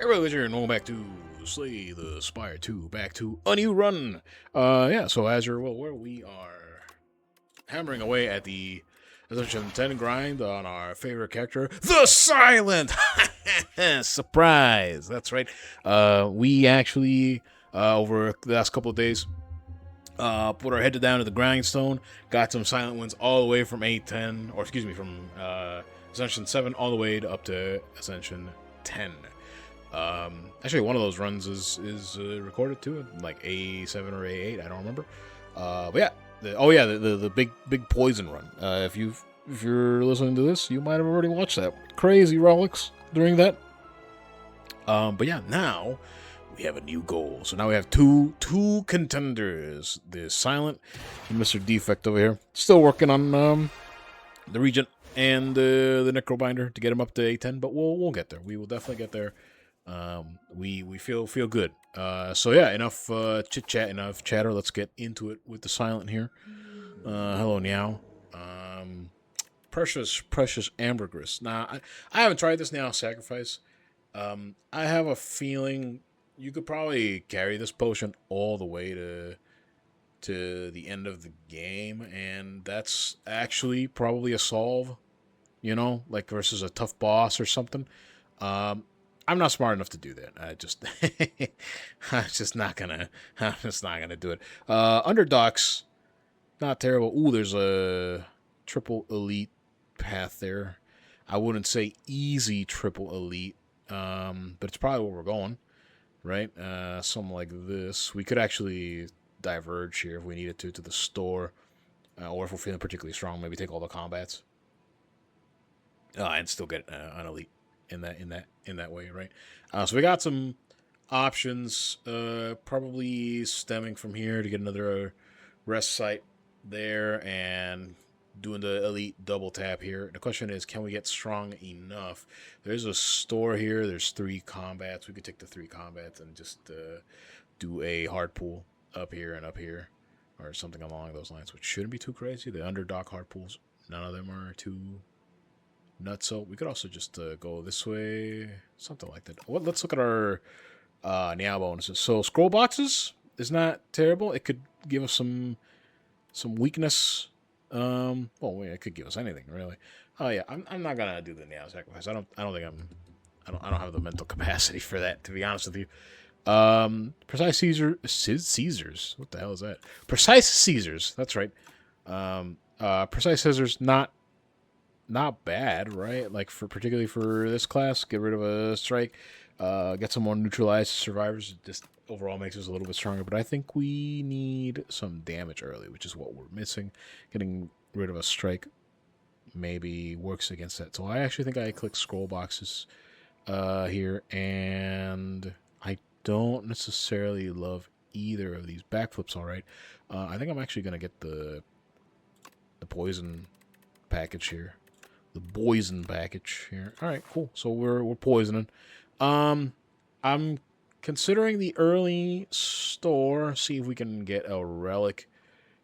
Everybody, here and welcome back to Slay the Spire 2, back to a new run. Yeah, so as you're well aware, we are hammering away at the Ascension 10 grind on our favorite character, the Silent! Surprise! That's right. We actually, over the last couple of days, put our head down to the grindstone, got some Silent wins all the way from A10, or excuse me, from Ascension 7 all the way up to Ascension 10. Actually, one of those runs is recorded too, like A7 or A8, I don't remember. But yeah, the big poison run. If you're listening to this, you might have already watched that. Crazy relics during that. But yeah, now we have a new goal. So now we have two contenders: the Silent and Mr. Defect over here. Still working on the Regent and the Necrobinder to get him up to A10, but we'll get there. We will definitely get there. We feel good. So yeah, enough chit chat, enough chatter. Let's get into it with the Silent here. Hello Meow. Precious ambergris. Now I haven't tried this Now Sacrifice. I have a feeling you could probably carry this potion all the way to the end of the game, and that's actually probably a solve. You know, like versus a tough boss or something. I'm not smart enough to do that. I'm just not gonna do it. Underdogs, not terrible. Ooh, there's a triple elite path there. I wouldn't say easy triple elite, but it's probably where we're going, right? Something like this. We could actually diverge here if we needed to the store, or if we're feeling particularly strong, maybe take all the combats, and still get an elite in that way, right? So we got some options, probably stemming from here to get another rest site there and doing the elite double tap here. The question is, can we get strong enough? There's a store here. There's 3 combats. We could take the 3 combats and just do a hard pull up here and up here, or something along those lines, which shouldn't be too crazy. The underdog hard pulls, none of them are too nuts. So we could also just go this way, something like that. Well, let's look at our Niao bonuses. So scroll boxes is not terrible. It could give us some weakness. Well, it could give us anything really. Oh yeah, I'm not gonna do the Niao Sacrifice. I don't have the mental capacity for that, to be honest with you. Precise Caesars. What the hell is that? Precise Caesars. That's right. Precise Scissors, not bad, right? Like particularly for this class, get rid of a strike, get some more neutralized survivors. It just overall makes us a little bit stronger. But I think we need some damage early, which is what we're missing. Getting rid of a strike maybe works against that. So I actually think I click scroll boxes here, and I don't necessarily love either of these backflips. All right, I think I'm actually gonna get the poison package here. The poison package here. All right, cool. So we're poisoning. I'm considering the early store. See if we can get a relic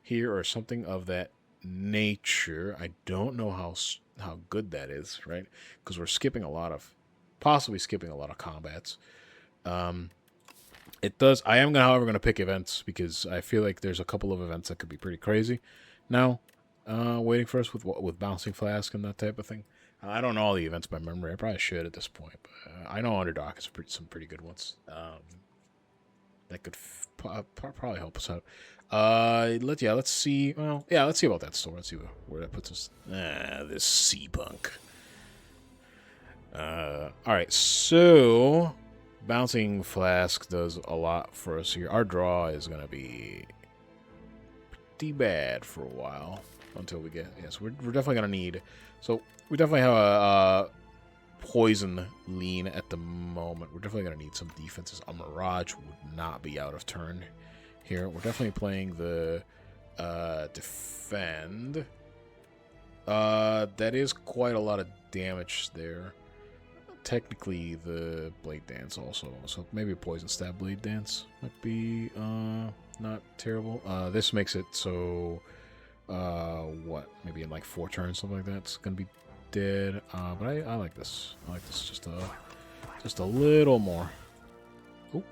here or something of that nature. I don't know how good that is, right? Because we're possibly skipping a lot of combats. It does. I am however gonna pick events because I feel like there's a couple of events that could be pretty crazy. Now, waiting for us with bouncing flask and that type of thing. I don't know all the events by memory. I probably should at this point, but I know underdog is some pretty good ones. That could probably help us out. Let's see. Well, yeah, let's see about that store. Let's see where that puts us. This sea punk. All right, so bouncing flask does a lot for us here. Our draw is gonna be pretty bad for a while. Until we get, yes, we're definitely gonna need. So we definitely have a poison lean at the moment. We're definitely gonna need some defenses. A Mirage would not be out of turn here. We're definitely playing the defend. That is quite a lot of damage there. Technically, the blade dance also. So maybe a poison stab blade dance might be not terrible. This makes it so. Maybe in like 4 turns, something like that. It's gonna be dead. But I like this. I like this. Just Just a little more. Oop.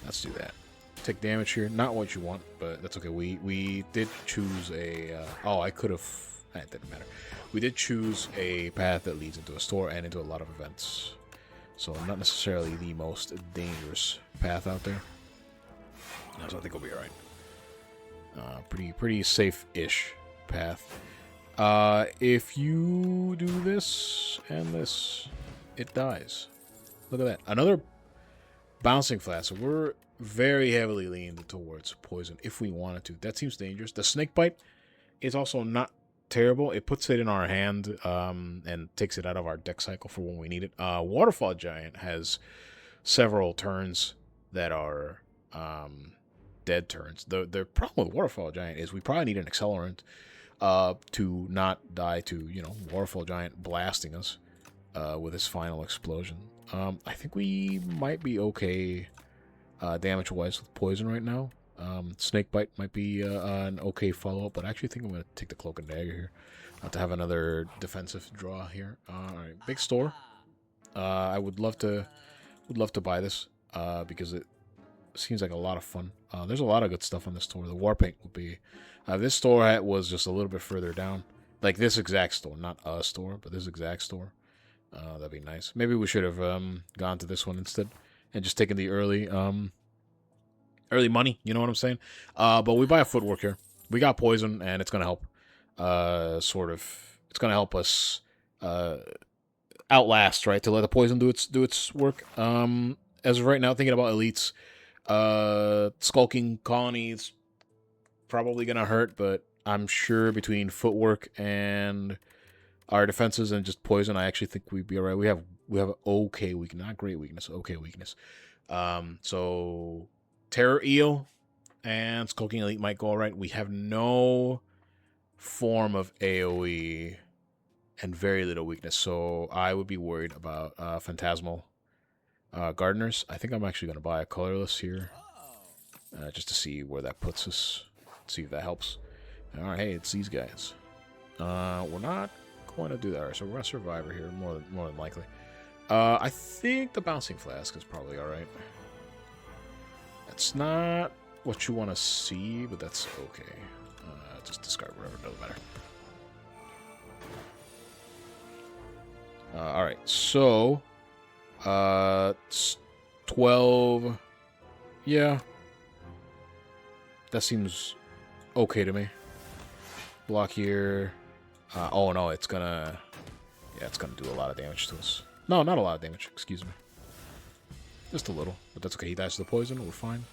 Let's do that. Take damage here. Not what you want, but that's okay. We did choose a... oh, I could have... It didn't matter. We did choose a path that leads into a store and into a lot of events. So not necessarily the most dangerous path out there. So I think we'll be alright. Pretty safe-ish path. If you do this and this, it dies. Look at that. Another bouncing flask. So we're very heavily leaned towards poison if we wanted to. That seems dangerous. The snake bite is also not terrible. It puts it in our hand and takes it out of our deck cycle for when we need it. Waterfall Giant has several turns that are dead turns. The problem with Waterfall Giant is we probably need an accelerant to not die to, you know, Waterfall Giant blasting us with his final explosion. I think we might be okay damage-wise with poison right now. Snake Bite might be an okay follow-up, but I actually think I'm going to take the Cloak and Dagger here to have another defensive draw here. Alright, big store. I would love to buy this because it seems like a lot of fun. There's a lot of good stuff on this store. The War Paint would be... this store was just a little bit further down. Like this exact store, not a store, but this exact store. That'd be nice. Maybe we should have gone to this one instead and just taken the early money, you know what I'm saying? But we buy a footwork here. We got poison, and it's gonna help. It's gonna help us outlast, right? To let the poison do its work. As of right now, thinking about elites, skulking colonies probably gonna hurt, but I'm sure between footwork and our defenses and just poison, I actually think we'd be alright. We have okay weakness, not great weakness, okay weakness. So Terror Eel and Skulking Elite might go alright. We have no form of AoE and very little weakness, so I would be worried about Phantasmal Gardeners. I think I'm actually going to buy a colorless here just to see where that puts us. See if that helps. Alright, hey, it's these guys. We're not going to do that. Alright, so we're a survivor here, more than likely. I think the Bouncing Flask is probably alright. That's not what you want to see, but that's okay. Just discard whatever, doesn't matter. Alright, so... 12... Yeah. That seems okay to me. Block here. Oh no, it's gonna... Yeah, it's gonna do a lot of damage to us. No, not a lot of damage, excuse me. Just a little, but that's okay. He dies to the poison, we're fine.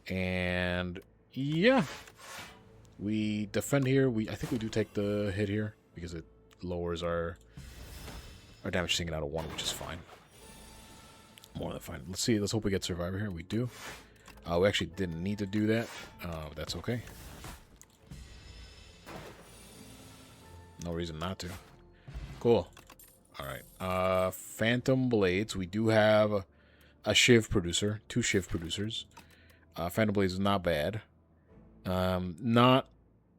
And... yeah. We defend here. I think we do take the hit here, because it lowers our damage taken out of 1, which is fine. More than fine. Let's see, let's hope we get Survivor here. We do. We actually didn't need to do that. But that's okay. No reason not to. Cool. Alright. Phantom Blades. We do have a Shiv producer. 2 Shiv producers. Phantom Blades is not bad. Not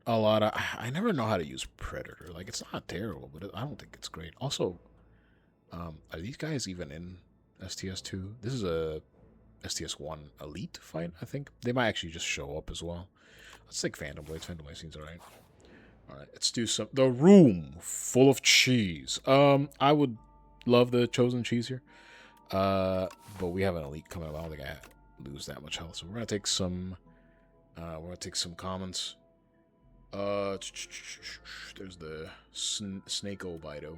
a lot of... I never know how to use Predator. Like, it's not terrible, but I don't think it's great. Also, are these guys even in STS2? This is a STS1 Elite fight, I think. They might actually just show up as well. Let's take Phantom Blades. Phantom Blades seems alright. Alright, let's do some... The Room Full of Cheese. I would love the Chosen Cheese here. But we have an Elite coming up. I don't think I lose that much health. So we're going to take some... commons. There's the Snake-o Bido.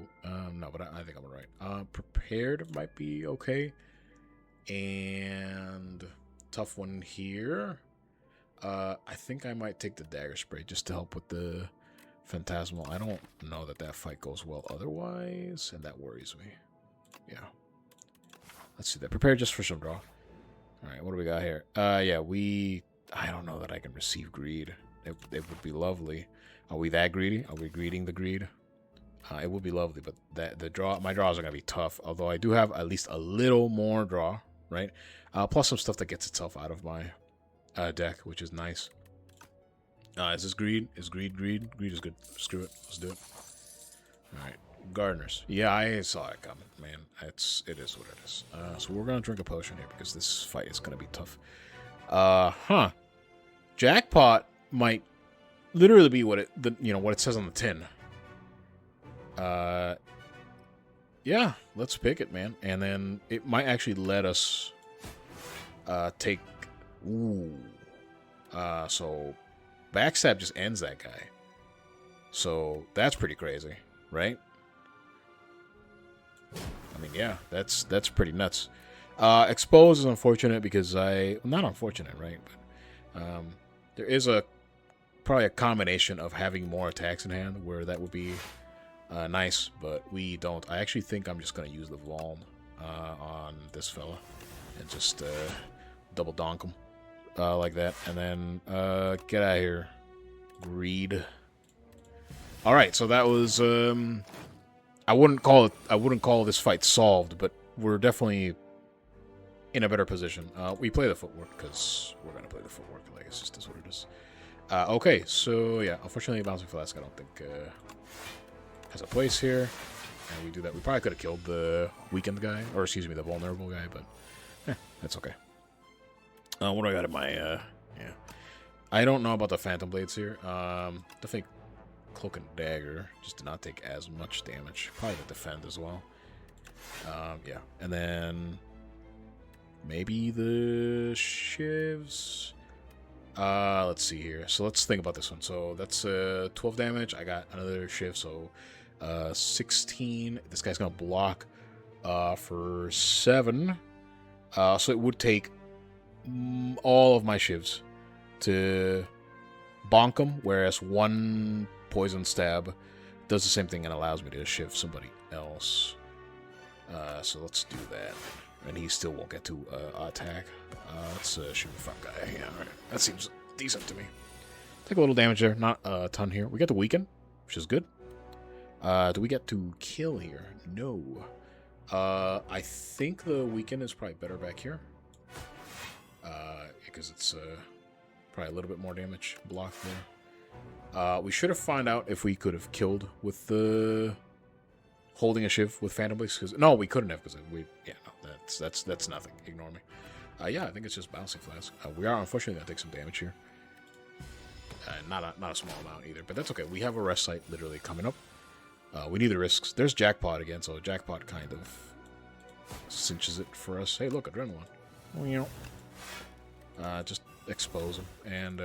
No, but I think I'm alright. Prepared might be okay. And tough one here. I think I might take the Dagger Spray just to help with the Phantasmal. I don't know that fight goes well otherwise, and that worries me. Yeah. Let's see that. Prepare just for some draw. Alright, what do we got here? Yeah, I don't know that I can receive greed. It would be lovely. Are we that greedy? Are we greeding the greed? It would be lovely, but my draws are gonna be tough. Although I do have at least a little more draw, right? Plus some stuff that gets itself out of my deck, which is nice. Is this greed? Is greed? Greed is good. Screw it. Let's do it. All right. Gardeners. Yeah, I saw it coming, man. It is what it is. So we're gonna drink a potion here because this fight is gonna be tough. Jackpot might literally be what it says on the tin. Yeah, let's pick it, man. And then it might actually let us take. Ooh. So backstab just ends that guy. So that's pretty crazy, right? I mean, yeah, that's pretty nuts. Expose is unfortunate because not unfortunate, right? But there is probably a combination of having more attacks in hand where that would be nice, but we don't. I actually think I'm just gonna use the Vuln on this fella and just double donk him like that, and then get out of here. Greed. All right, so that was. I wouldn't call this fight solved, but we're definitely in a better position. We play the footwork because we're gonna play the footwork. Like it's just what it is. Okay, so yeah, unfortunately, Bouncing Flask I don't think has a place here, and we do that. We probably could have killed the weakened guy, or excuse me, the vulnerable guy, but that's okay. What do I got in my yeah? I don't know about the Phantom Blades here. Definitely Cloak and Dagger just did not take as much damage. Probably the Defend as well. Yeah, and then maybe the Shivs. Let's see here. So let's think about this one. So that's 12 damage. I got another Shiv, so 16. This guy's gonna block for 7. So it would take all of my Shivs to bonk him, whereas one poison stab does the same thing and allows me to shiv somebody else. So let's do that. And he still won't get to attack. Let's shoot the front guy. Yeah, alright. That seems decent to me. Take a little damage there. Not a ton here. We get to weaken, which is good. Do we get to kill here? No. I think the weaken is probably better back here. Because it's probably a little bit more damage block there. We should have found out if we could have killed with the holding a shiv with Phantom Blades. No, we couldn't have because that's nothing. Ignore me. Yeah, I think it's just Bouncing Flask. We are unfortunately gonna take some damage here. Not a small amount either, but that's okay. We have a rest site literally coming up. We need the risks. There's Jackpot again, so Jackpot kind of cinches it for us. Hey, look, Adrenaline. Just expose him and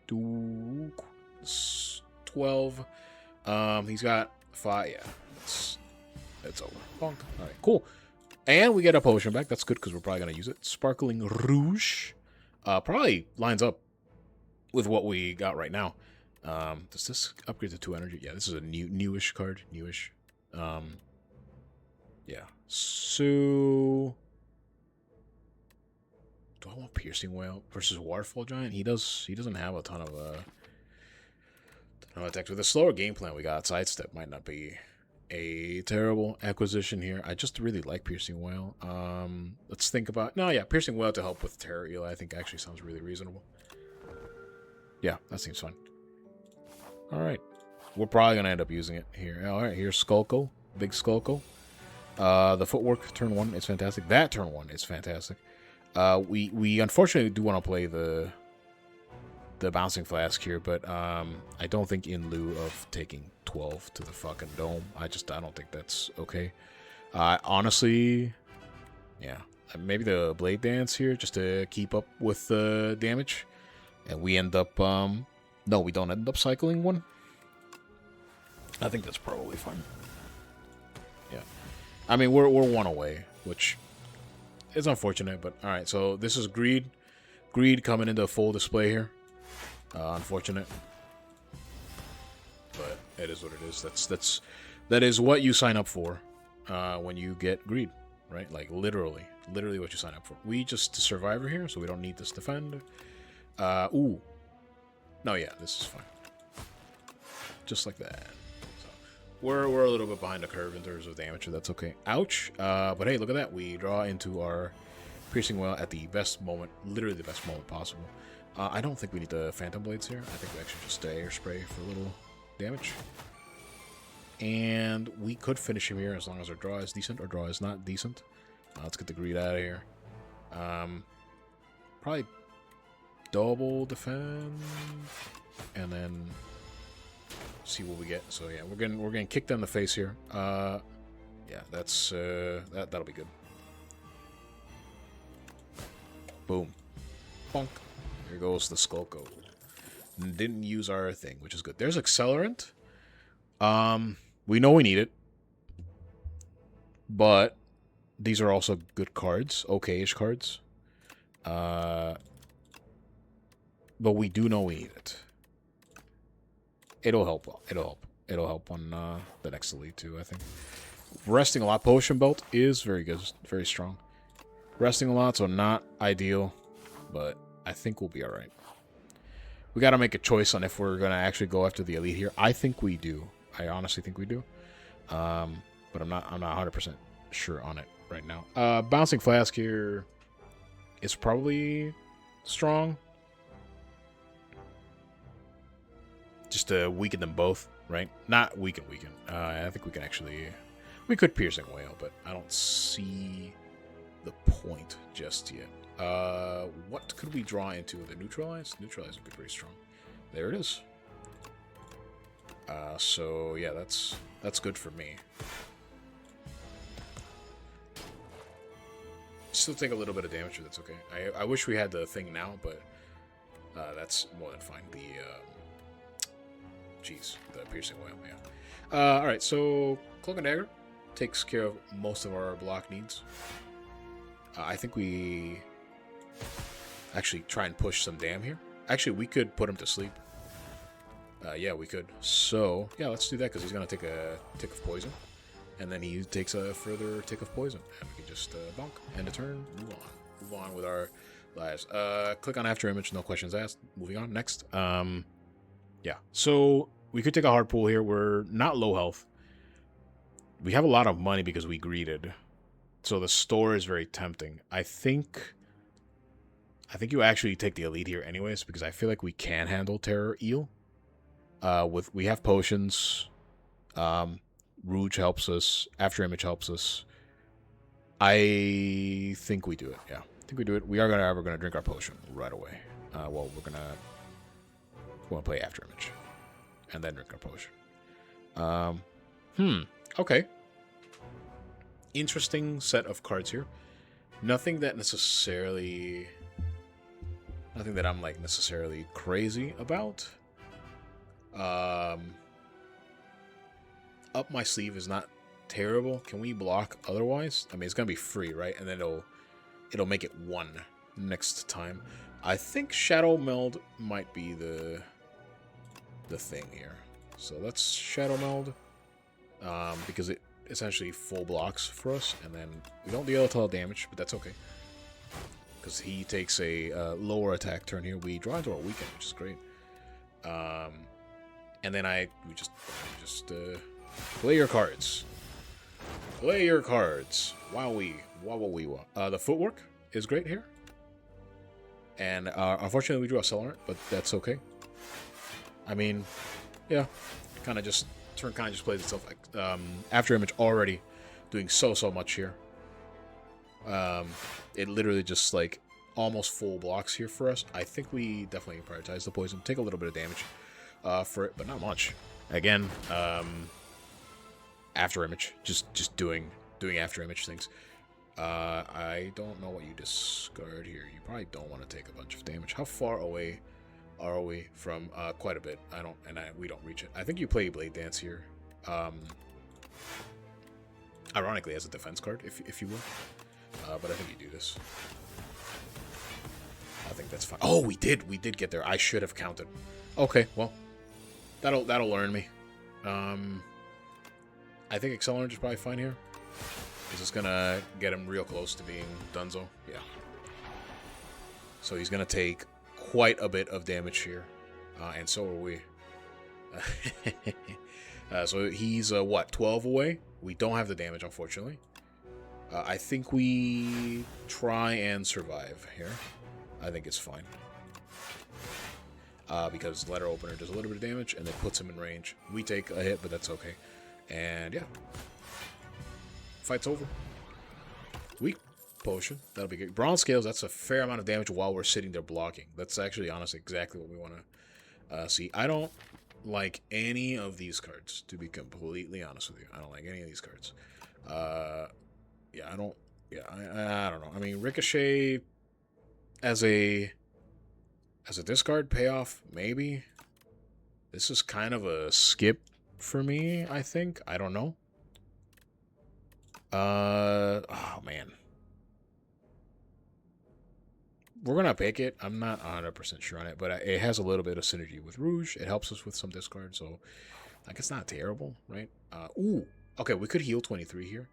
do 12. He's got 5. Yeah, it's over. Bonk. All right, cool. And we get a potion back. That's good because we're probably gonna use it. Sparkling Rouge probably lines up with what we got right now. Does this upgrade to 2 energy? Yeah, this is a newish card. Newish. Yeah. So do I want Piercing Whale versus Waterfall Giant? He doesn't have a ton of attacks. With a slower game plan we got, Sidestep might not be a terrible acquisition here. I just really like Piercing Whale. Let's think about Piercing Whale to help with Terror Eel I think actually sounds really reasonable. Yeah, that seems fun. Alright. We're probably gonna end up using it here. Alright, here's Skullco. Big Skullco. The footwork turn 1 is fantastic. That turn 1 is fantastic. We unfortunately do want to play the Bouncing Flask here, but I don't think in lieu of taking 12 to the fucking dome. I don't think that's okay. Honestly, yeah, maybe the Blade Dance here just to keep up with the damage, and we end up no, we don't end up cycling one. I think that's probably fine. Yeah, I mean we're 1 away, which is unfortunate, but all right. So this is Greed coming into full display here. Unfortunate, but it is what it is. That is what you sign up for when you get Greed, right? Like literally what you sign up for. We just Survivor here, so we don't need this Defend. Ooh, no, yeah, this is fine. Just like that. So we're a little bit behind the curve in terms of damage, so that's okay. Ouch. But hey, look at that. We draw into our Piercing Whale at the best moment, literally the best moment possible. I don't think we need the Phantom Blades here. I think we actually just Air Spray for a little damage. And we could finish him here as long as our draw is decent. Our draw is not decent. Let's get the greed out of here. Probably double defend, and then see what we get. So yeah, we're getting kicked in the face here. Yeah, that's that'll be good. Boom, bonk. There goes the Skulko. Didn't use our thing, which is good. There's Accelerant. We know we need it, but these are also good cards, okay-ish cards. But we do know we need it. It'll help. It'll help on the next elite too, I think. Resting a lot. Potion Belt is very good, very strong. Resting a lot, so not ideal, but I think we'll be all right. We got to make a choice on if we're gonna actually go after the elite here. I think we do. I honestly think we do. But I'm not 100% sure on it right now. Bouncing Flask here is probably strong. Just to weaken them both, right? Not weaken. I think we can actually... We could Piercing Whale, but I don't see the point just yet. What could we draw into? The Neutralize? Neutralize would be pretty strong. There it is. So yeah, that's good for me. Still take a little bit of damage, but that's okay. I wish we had the thing now, but that's more than fine. The the Piercing Whale, yeah. Alright, so Cloak and Dagger takes care of most of our block needs. I think we actually try and push some dam here. Actually, we could put him to sleep. Yeah, we could. So, yeah, let's do that, because he's going to take a tick of poison. And then he takes a further tick of poison. And we can just bonk. End of turn. Move on. Move on with our lives. Click on After Image. No questions asked. Moving on. Next. Yeah. So, we could take a hard pull here. We're not low health. We have a lot of money because we greeded. So, the store is very tempting. I think you actually take the elite here anyways, because I feel like we can handle Terror Eel. We have potions. Rouge helps us. After Image helps us. I think we do it. Yeah, I think we do it. We're gonna drink our potion right away. Well, we're gonna play After Image, and then drink our potion. Okay. Interesting set of cards here. Nothing that I'm like necessarily crazy about. Up My Sleeve is not terrible. Can we block otherwise? I mean, it's gonna be free, right? And then it'll make it 1 next time. I think Shadow Meld might be the thing here. So let's Shadow Meld, because it essentially full blocks for us, and then we don't deal a ton of damage, but that's okay, because he takes a lower attack turn here. We draw into our weekend, which is great. And then we just play your cards. Play your cards. Wowee. The footwork is great here. And unfortunately we drew a Accelerant, but that's okay. I mean, yeah. Turn kind of just plays itself. After Image already doing so much here. It literally just like almost full blocks here for us. I think we definitely prioritize the poison. Take a little bit of damage for it, but not much. Again, After Image, just doing After Image things. I don't know what you discard here. You probably don't want to take a bunch of damage. How far away are we from? Quite a bit. We don't reach it. I think you play Blade Dance here. Ironically, as a defense card, if you will. But I think you do this. I think that's fine. Oh, we did get there. I should have counted. Okay, well, that'll learn me. I think Accelerant is probably fine here. Is this gonna get him real close to being Dunzo? Yeah. So he's gonna take quite a bit of damage here, and so are we. So he's what, 12 away? We don't have the damage, unfortunately. I think we try and survive here. I think it's fine. Because Letter Opener does a little bit of damage and then puts him in range. We take a hit, but that's okay. And yeah. Fight's over. Weak potion. That'll be good. Bronze scales, that's a fair amount of damage while we're sitting there blocking. That's actually, honestly, exactly what we want to see. I don't like any of these cards, to be completely honest with you. I don't like any of these cards. Yeah, I don't... Yeah, I don't know. I mean, Ricochet as a discard payoff, maybe. This is kind of a skip for me, I think. I don't know. Oh, man. We're going to pick it. I'm not 100% sure on it, but it has a little bit of synergy with Rouge. It helps us with some discard, so like it's not terrible, right? Ooh, okay, we could heal 23 here.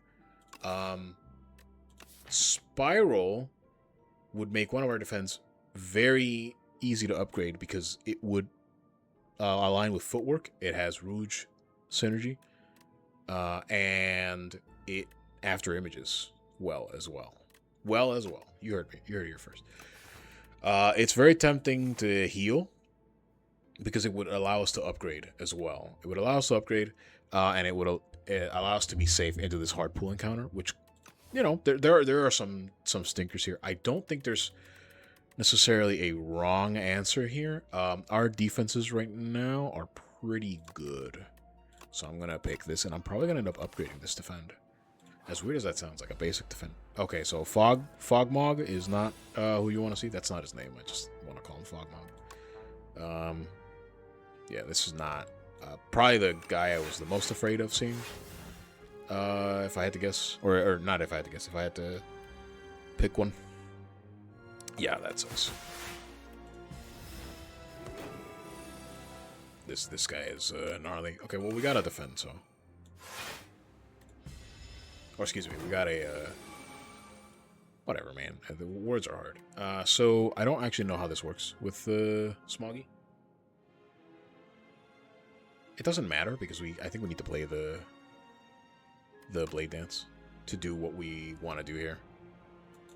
Spiral would make one of our defense very easy to upgrade because it would align with Footwork. It has Rouge synergy, and it after images as well. You heard me. You heard it here first. It's very tempting to heal because it would allow us to upgrade as well. It would allow us to upgrade, and it would allow us to be safe into this hard pull encounter, which, you know, there are some stinkers here. I don't think there's necessarily a wrong answer here. Our defenses right now are pretty good, so I'm gonna pick this, and I'm probably gonna end up upgrading this defend. As weird as that sounds, like a basic defend. Okay, so Fogmog is not who you want to see. That's not his name. I just want to call him Fogmog. Yeah, this is not probably the guy I was the most afraid of seeing. If I had to guess, or not if I had to guess, if I had to pick one. Yeah, that's us. This guy is gnarly. Okay, well we gotta defend, so. Or excuse me, we got a whatever, man. The words are hard. So I don't actually know how this works with Smoggy. It doesn't matter because I think we need to play the Blade Dance to do what we want to do here.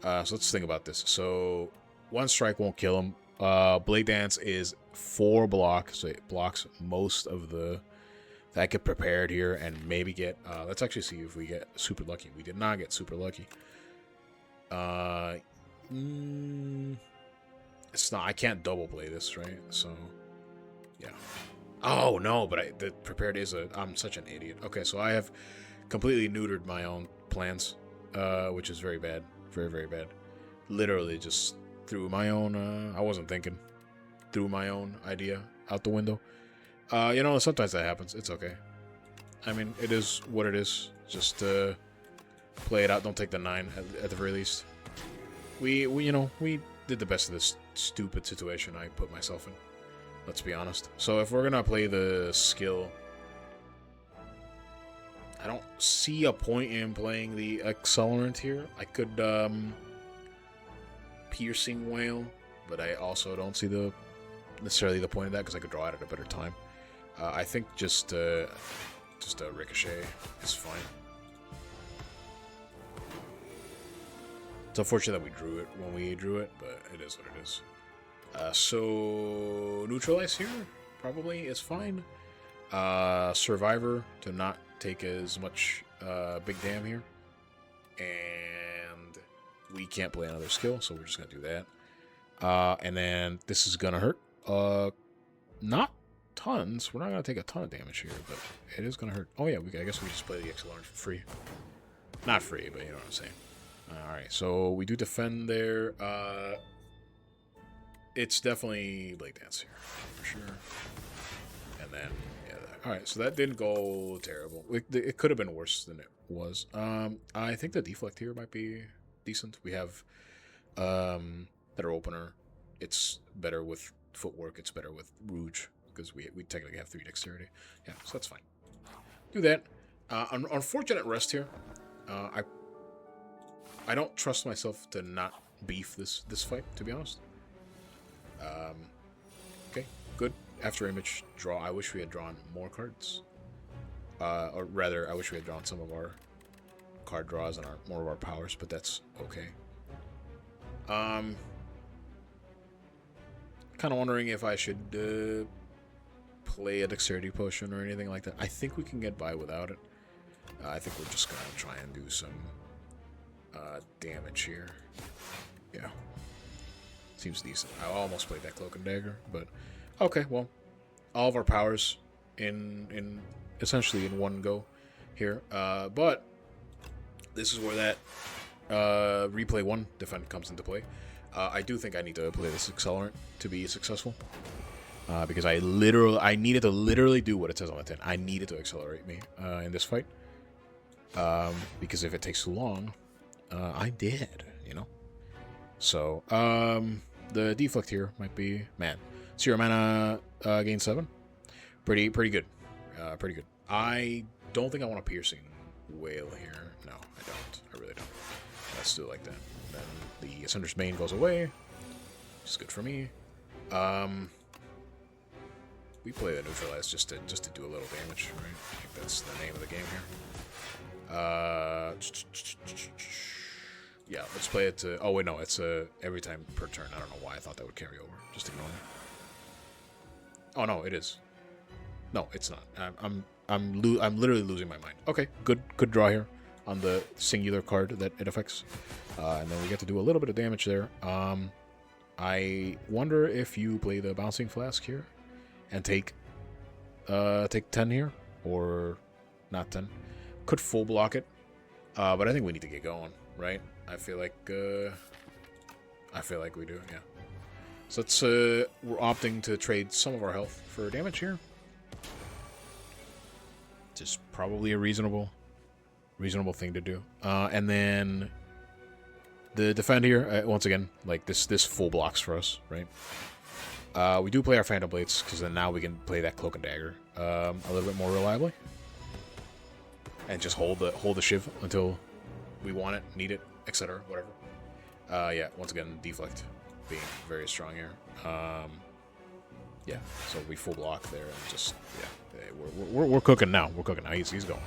So let's think about this. So one strike won't kill him. Blade Dance is 4 block, so it blocks most of the that get prepared here and maybe get let's actually see if we get super lucky. We did not get super lucky. It's not, I can't double play this, right? So yeah. Oh no, but the prepared is I'm such an idiot. Okay, so I have completely neutered my own plans, which is very bad. Very, very bad. Literally just threw my own I wasn't thinking. Threw my own idea out the window. You know, sometimes that happens. It's okay. I mean, it is what it is. Just play it out. Don't take the 9 at the very least. We you know, we did the best of this stupid situation I put myself in. Let's be honest. So if we're gonna play the skill, I don't see a point in playing the Accelerant here. I could Piercing Whale, but I also don't see necessarily the point of that because I could draw it at a better time. I think just a Ricochet is fine. It's unfortunate that we drew it when we drew it, but it is what it is. So Neutralize here probably is fine. Survivor to not take as much big damn here. And we can't play another skill, so we're just going to do that. And then this is going to hurt. Not tons. We're not going to take a ton of damage here, but it is going to hurt. Oh, yeah, I guess we just play the Accelerant for free. Not free, but you know what I'm saying. Alright, so we do defend there. It's definitely Blade Dance here, for sure. And then, yeah. Alright, so that didn't go terrible. It could have been worse than it was. I think the Deflect here might be decent. We have better opener. It's better with footwork. It's better with Rouge, because we technically have 3 dexterity. Yeah, so that's fine. Do that. Unfortunate rest here. I don't trust myself to not beef this fight, to be honest. Okay, good. After image draw, I wish we had drawn more cards. Or rather, I wish we had drawn some of our card draws and more of our powers, but that's okay. Kind of wondering if I should play a dexterity potion or anything like that. I think we can get by without it. I think we're just gonna try and do some damage here. Yeah. Seems decent. I almost played that Cloak and Dagger, but okay, well, all of our powers in essentially in one go here. But this is where that replay 1 defend comes into play. I do think I need to play this accelerant to be successful. Because I needed to literally do what it says on the tin. I needed to accelerate me in this fight. Because if it takes too long, I'm dead, you know? So, the deflect here might be, man, 0 mana, gain 7. Pretty good. Pretty good. I don't think I want a piercing whale here. No, I don't. I really don't. Let's do it like that. Then the Ascender's Bane goes away, which is good for me. We play the Neutralize just to do a little damage, right? I think that's the name of the game here. Yeah, let's play it to... Oh, wait, no, it's every time per turn. I don't know why I thought that would carry over. Just ignore it. Oh, no, it is. No, it's not. I'm literally losing my mind. Okay, good draw here on the singular card that it affects. And then we get to do a little bit of damage there. I wonder if you play the Bouncing Flask here and take 10 here, or not 10. Could full block it, but I think we need to get going, right? I feel like we do, yeah. So let's we're opting to trade some of our health for damage here. Just probably a reasonable thing to do. And then the defend here, once again, like this full blocks for us, right? We do play our Phantom Blades, because then now we can play that Cloak and Dagger a little bit more reliably. And just hold the Shiv until we want it, need it, etc., whatever. Yeah, once again, deflect being very strong here. Yeah, so we full block there, and just, yeah, we're cooking now. We're cooking now. He's going.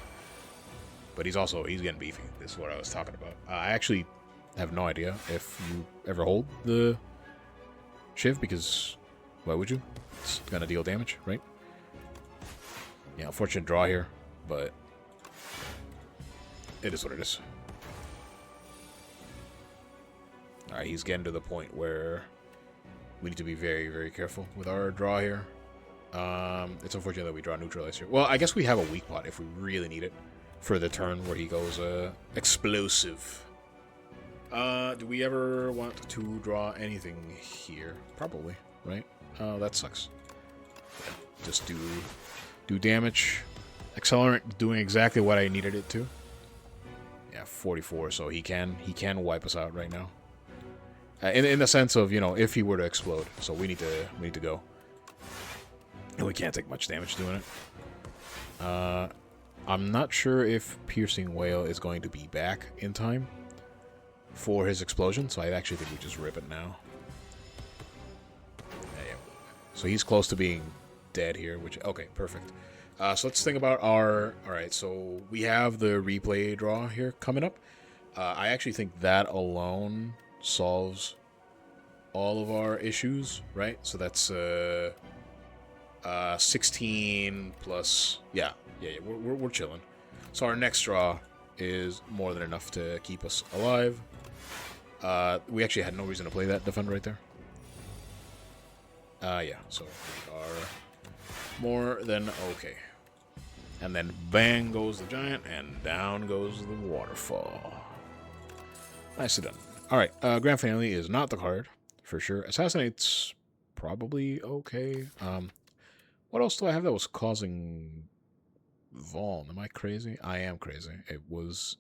But he's getting beefy. This is what I was talking about. I actually have no idea if you ever hold the Shiv, because why would you? It's gonna deal damage, right? Yeah, unfortunate draw here, but it is what it is. Alright, he's getting to the point where we need to be very, very careful with our draw here. It's unfortunate that we draw Neutralize here. Well, I guess we have a weak pot if we really need it for the turn where he goes explosive. Do we ever want to draw anything here? Probably, right? Oh, that sucks. Yeah, just do damage. Accelerant doing exactly what I needed it to. Yeah, 44, so he can wipe us out right now. In the sense of, you know, if he were to explode. So we need to go. And we can't take much damage doing it. I'm not sure if Piercing Whale is going to be back in time for his explosion, so I actually think we just rip it now. Yeah. So he's close to being dead here, which... Okay, perfect. So let's think about our... Alright, so we have the replay draw here coming up. I actually think that alone solves all of our issues, right? So that's 16 plus... Yeah, we're chilling. So our next draw is more than enough to keep us alive. We actually had no reason to play that defend right there. Yeah, so we are more than okay. And then bang goes the giant, and down goes the waterfall. Nicely done. Alright, Grand Finale is not the card, for sure. Assassinate's probably okay. What else do I have that was causing Vaughn? Am I crazy? I am crazy. It was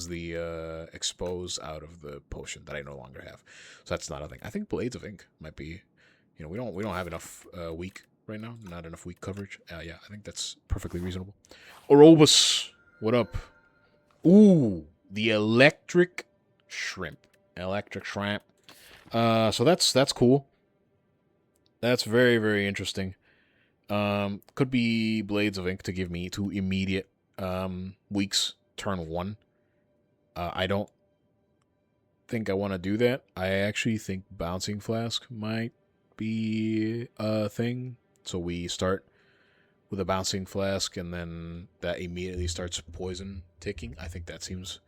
the expose out of the potion that I no longer have. So that's not a thing. I think Blades of Ink might be, you know, we don't have enough weak right now. Not enough weak coverage. Yeah, I think that's perfectly reasonable. Orobus, what up? Ooh, the electric shrimp. Electric shrimp. So that's cool. That's very, very interesting. Could be Blades of Ink to give me 2 immediate weeks turn 1. I don't think I want to do that. I actually think Bouncing Flask might be a thing. So we start with a bouncing flask, and then that immediately starts poison ticking. I think that seems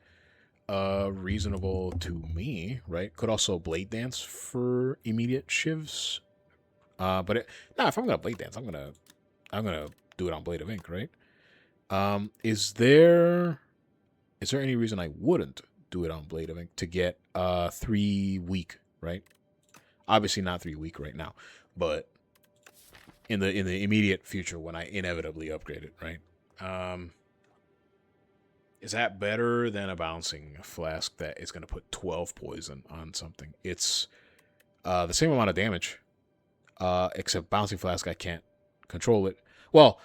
reasonable to me, right? Could also blade dance for immediate shivs. If I'm gonna blade dance, I'm gonna do it on Blade of Ink, right? Is there any reason I wouldn't do it on Blade of Ink to get 3 week, right? Obviously not 3 week right now, but in the immediate future when I inevitably upgrade it, right? Is that better than a bouncing flask that is going to put 12 poison on something? It's the same amount of damage, except bouncing flask I can't control it. Well,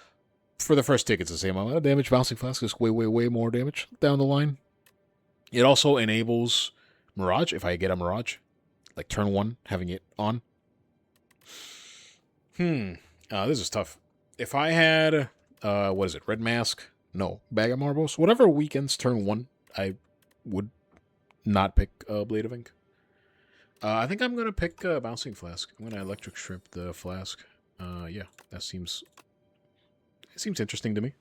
for the first tick, it's the same amount of damage. Bouncing flask is way, way, way more damage down the line. It also enables Mirage if I get a Mirage, like turn 1, having it on. This is tough. If I had, what is it, Red Mask? No, Bag of Marbles. Whatever weekends turn 1, I would not pick Blade of Ink. I think I'm going to pick Bouncing Flask. I'm going to Electric Shrimp the Flask. Yeah, that seems interesting to me.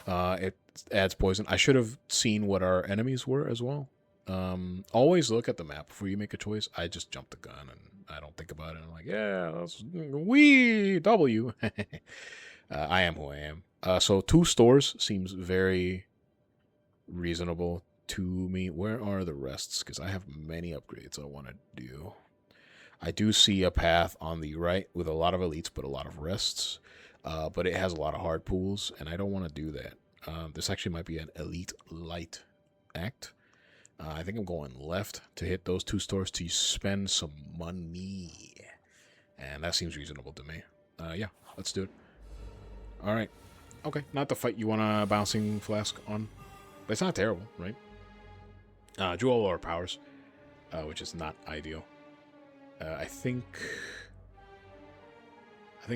It adds poison. I should have seen what our enemies were as well. Always look at the map before you make a choice. I just jump the gun and I don't think about it. I'm like, yeah, that's W. I am who I am. So 2 stores seems very reasonable to me. Where are the rests? Because I have many upgrades I want to do. I do see a path on the right with a lot of elites, but a lot of rests. But it has a lot of hard pools, and I don't want to do that. This actually might be an elite light act. I think I'm going left to hit those 2 stores to spend some money. And that seems reasonable to me. Yeah, let's do it. All right. Okay, not the fight you want a bouncing flask on. But it's not drew right? Drew all our powers, which is not ideal. I think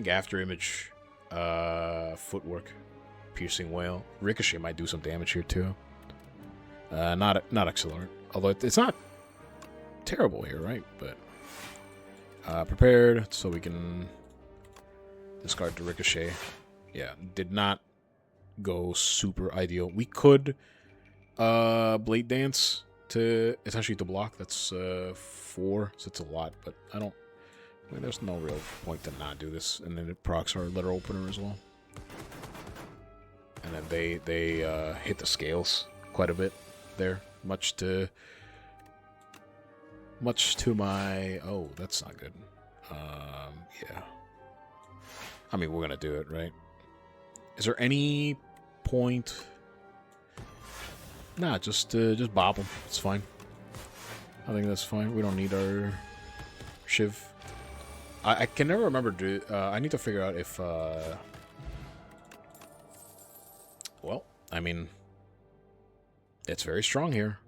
after image, footwork, piercing whale, ricochet might do some damage here too. Not Accelerant, although it's not terrible here, right? But prepared so we can discard the ricochet. Yeah, did not go super ideal. We could blade dance to essentially to block. That's 4, so it's a lot, but I mean, there's no real point to not do this. And then it procs our letter opener as well. And then they hit the scales quite a bit there, much to my that's not good. Yeah. I mean, we're gonna do it, right? Is there any point? Nah, just bop them. It's fine. I think that's fine. We don't need our shiv. I can never remember. I need to figure out if. Well, I mean, it's very strong here.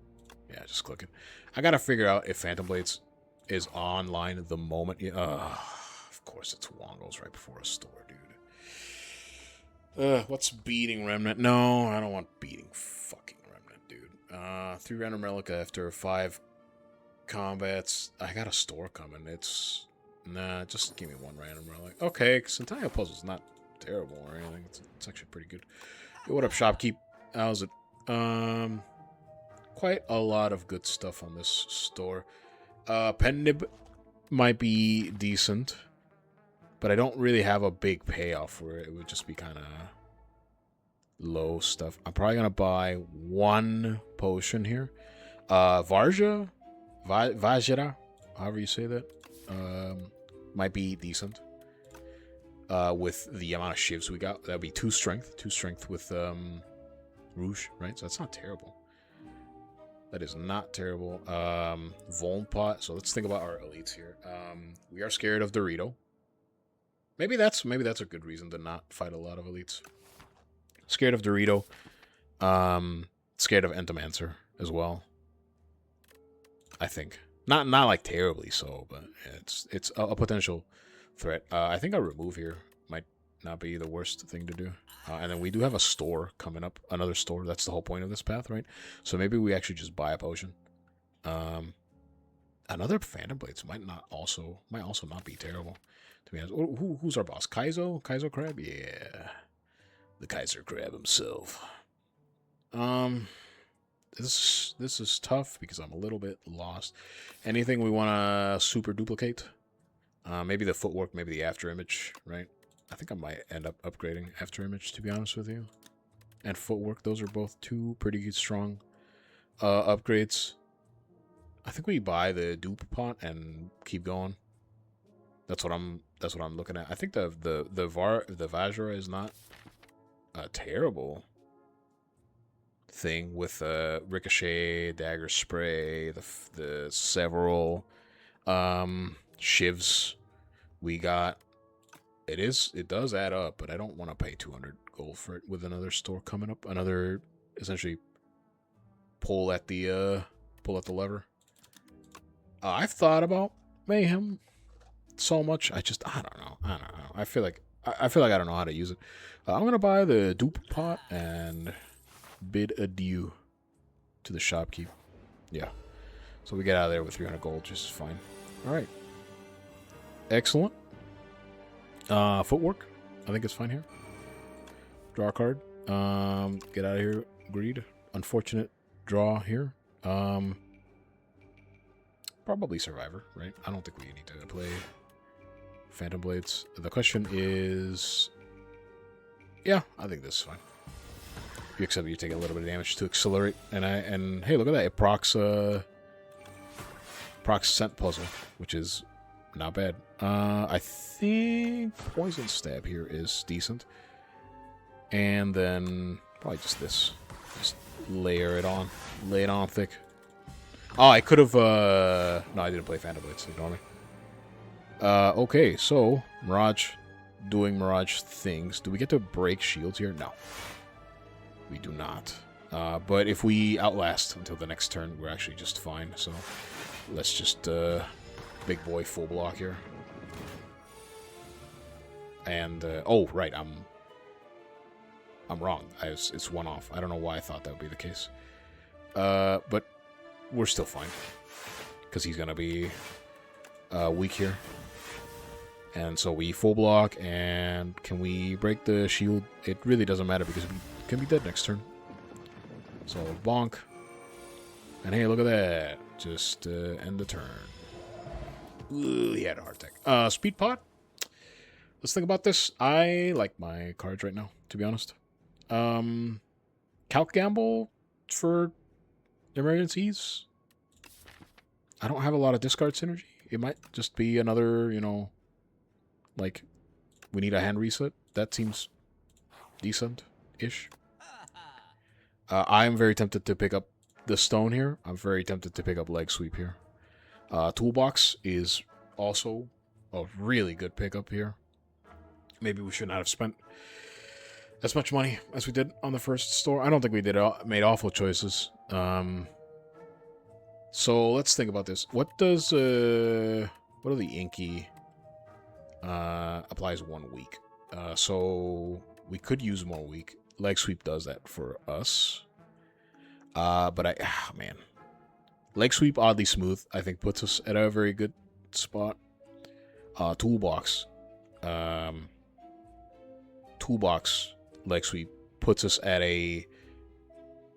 Yeah, just click it. I gotta figure out if Phantom Blades is online the moment. Of course, it's Wongos right before a store, dude. What's beating Remnant? No, I don't want beating fucking Remnant, dude. 3 random relic after 5 combats. I got a store coming. Nah, just give me 1 random relic. Okay, Centennial Puzzle's not terrible or anything. It's actually pretty good. Yo, what up, Shopkeep? How's it? Quite a lot of good stuff on this store. Pen Nib might be decent, but I don't really have a big payoff for it. It would just be kind of low stuff. I'm probably going to buy 1 potion here. Vajra, however you say that, might be decent. With the amount of shivs we got, that would be 2 strength. 2 strength with Rouge, right? So that's not terrible. That is not terrible. Volnpot. So let's think about our elites here. We are scared of Dorito. Maybe that's a good reason to not fight a lot of elites. Scared of Dorito. Scared of Entomancer as well. I think not like terribly so, but it's a potential threat. I think a remove here might not be the worst thing to do. And then we do have a store coming up, another store. That's the whole point of this path, right? So maybe we actually just buy a potion. Another Phantom Blades might also not be terrible, to be honest. Who's our boss? Kaiser Krab? Yeah. The Kaiser Krab himself. This is tough because I'm a little bit lost. Anything we want to super duplicate? Maybe the footwork, maybe the after image, right? I think I might end up upgrading after image, to be honest with you. And footwork, those are both two pretty strong upgrades. I think we buy the dupe pot and keep going. That's what I'm looking at. I think the Vajra is not a terrible thing with ricochet, dagger spray, the several shivs we got. It does add up, but I don't want to pay 200 gold for it with another store coming up. Another essentially pull at the lever. I've thought about mayhem so much. I don't know. I feel like I don't know how to use it. I'm gonna buy the dupe pot and bid adieu to the shopkeep. Yeah. So we get out of there with 300 gold, just fine. All right. Excellent. Footwork. I think it's fine here. Draw a card. Get out of here. Greed. Unfortunate draw here. Probably Survivor, right? I don't think we need to play Phantom Blades. The question is... Yeah, I think this is fine. Except you take a little bit of damage to accelerate. And hey, look at that. It procs Scent Puzzle, which is not bad. I think Poison Stab here is decent. And then probably just this. Just layer it on. Lay it on thick. Oh, I could have... No, I didn't play Phantom Blades. Ignore me. Okay, so Mirage doing Mirage things. Do we get to break shields here? No. We do not. But if we outlast until the next turn, we're actually just fine. So let's just big boy full block here. And oh right, I'm wrong. It's one off. I don't know why I thought that would be the case. But we're still fine because he's gonna be weak here. And so we full block, and can we break the shield? It really doesn't matter because we can be dead next turn. So bonk. And hey, look at that. Just end the turn. Ooh, he had a heart attack. Speed pot. Let's think about this. I like my cards right now, to be honest. Calc Gamble for emergencies. I don't have a lot of discard synergy. It might just be another, you know, like, we need a hand reset. That seems decent-ish. I'm very tempted to pick up the stone here. I'm very tempted to pick up leg sweep here. Toolbox is also a really good pickup here. Maybe we should not have spent as much money as we did on the first store. I don't think we made awful choices. So let's think about this. What does what are the Inky applies 1 week? So we could use 1 week. Leg sweep does that for us. But man, leg sweep oddly smooth. I think puts us at a very good spot. Toolbox. Toolbox leg sweep puts us at a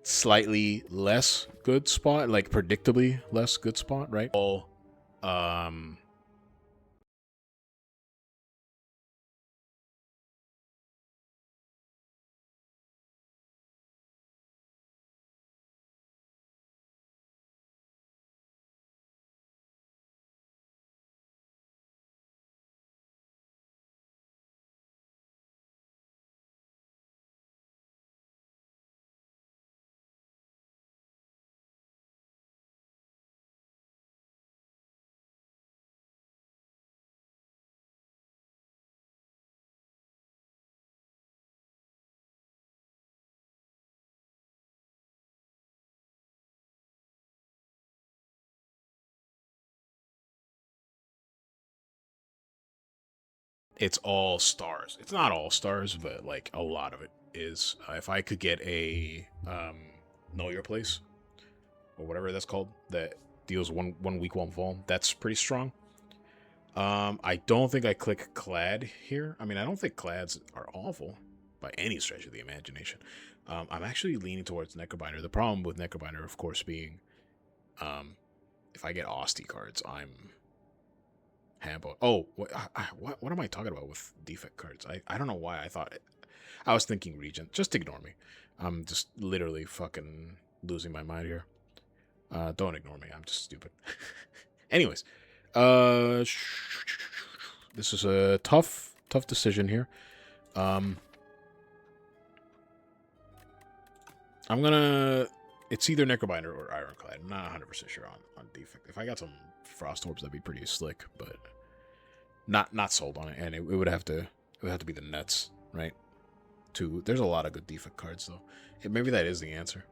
slightly less good spot, like predictably less good spot, right? It's all stars. It's not all stars, but like a lot of it is. If I could get a know your place or whatever that's called, that deals one week, one fall, that's pretty strong. I don't think I click Clad here. I mean, I don't think Clads are awful by any stretch of the imagination. I'm actually leaning towards Necrobinder. The problem with Necrobinder, of course, being if I get Austie cards, I'm Hambo. Oh, what am I talking about with defect cards? I don't know why I thought it. I was thinking Regent. Just ignore me. I'm just literally fucking losing my mind here. Don't ignore me. I'm just stupid. Anyways, this is a tough decision here. I'm gonna. It's either Necrobinder or Ironclad. I'm not 100% sure on defect. If I got some Frost Orbs, that'd be pretty slick, but not sold on it. And it would have to be the Nets, right? There's a lot of good defect cards though. Maybe that is the answer.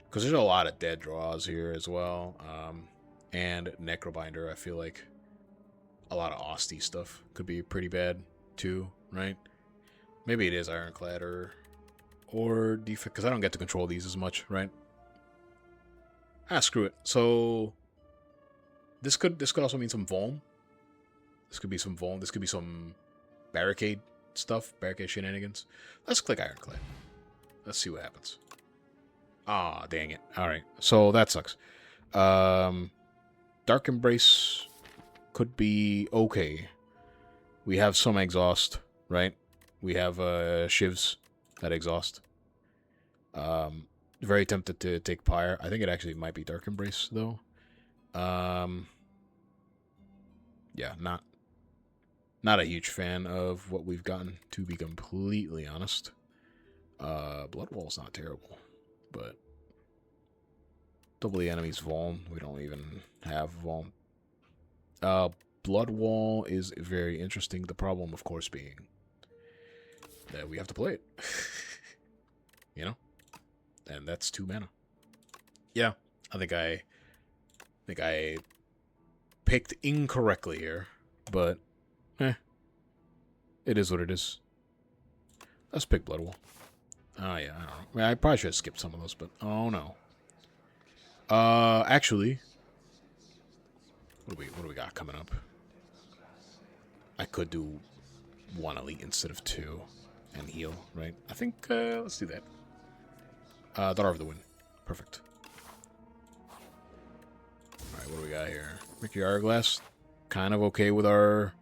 Because there's a lot of dead draws here as well. And Necrobinder, I feel like a lot of Austie stuff could be pretty bad too, right? Maybe it is Ironclad or defect, because I don't get to control these as much, right? Screw it. So this could also mean some Volm. This could be some Volm. This could be some barricade stuff, barricade shenanigans. Let's click Ironclad. Let's see what happens. Ah, dang it. Alright, so that sucks. Dark Embrace could be okay. We have some exhaust, right? We have shivs that exhaust. Very tempted to take Pyre. I think it actually might be Dark Embrace, though. Yeah, not a huge fan of what we've gotten, to be completely honest. Bloodwall's not terrible, but double the enemy's Vuln. We don't even have Vuln. Bloodwall is very interesting. The problem, of course, being that we have to play it. You know? And that's 2 mana. Yeah, I think I picked incorrectly here, but it is what it is. Let's pick Bloodwall. Oh yeah, I don't know. I probably should have skipped some of those, but oh no. Actually, what do we got coming up? I could do 1 elite instead of 2 and heal, right? I think let's do that. Daughter of the Wind. Perfect. Alright, what do we got here? Mickey Aeonglass. Kind of okay with our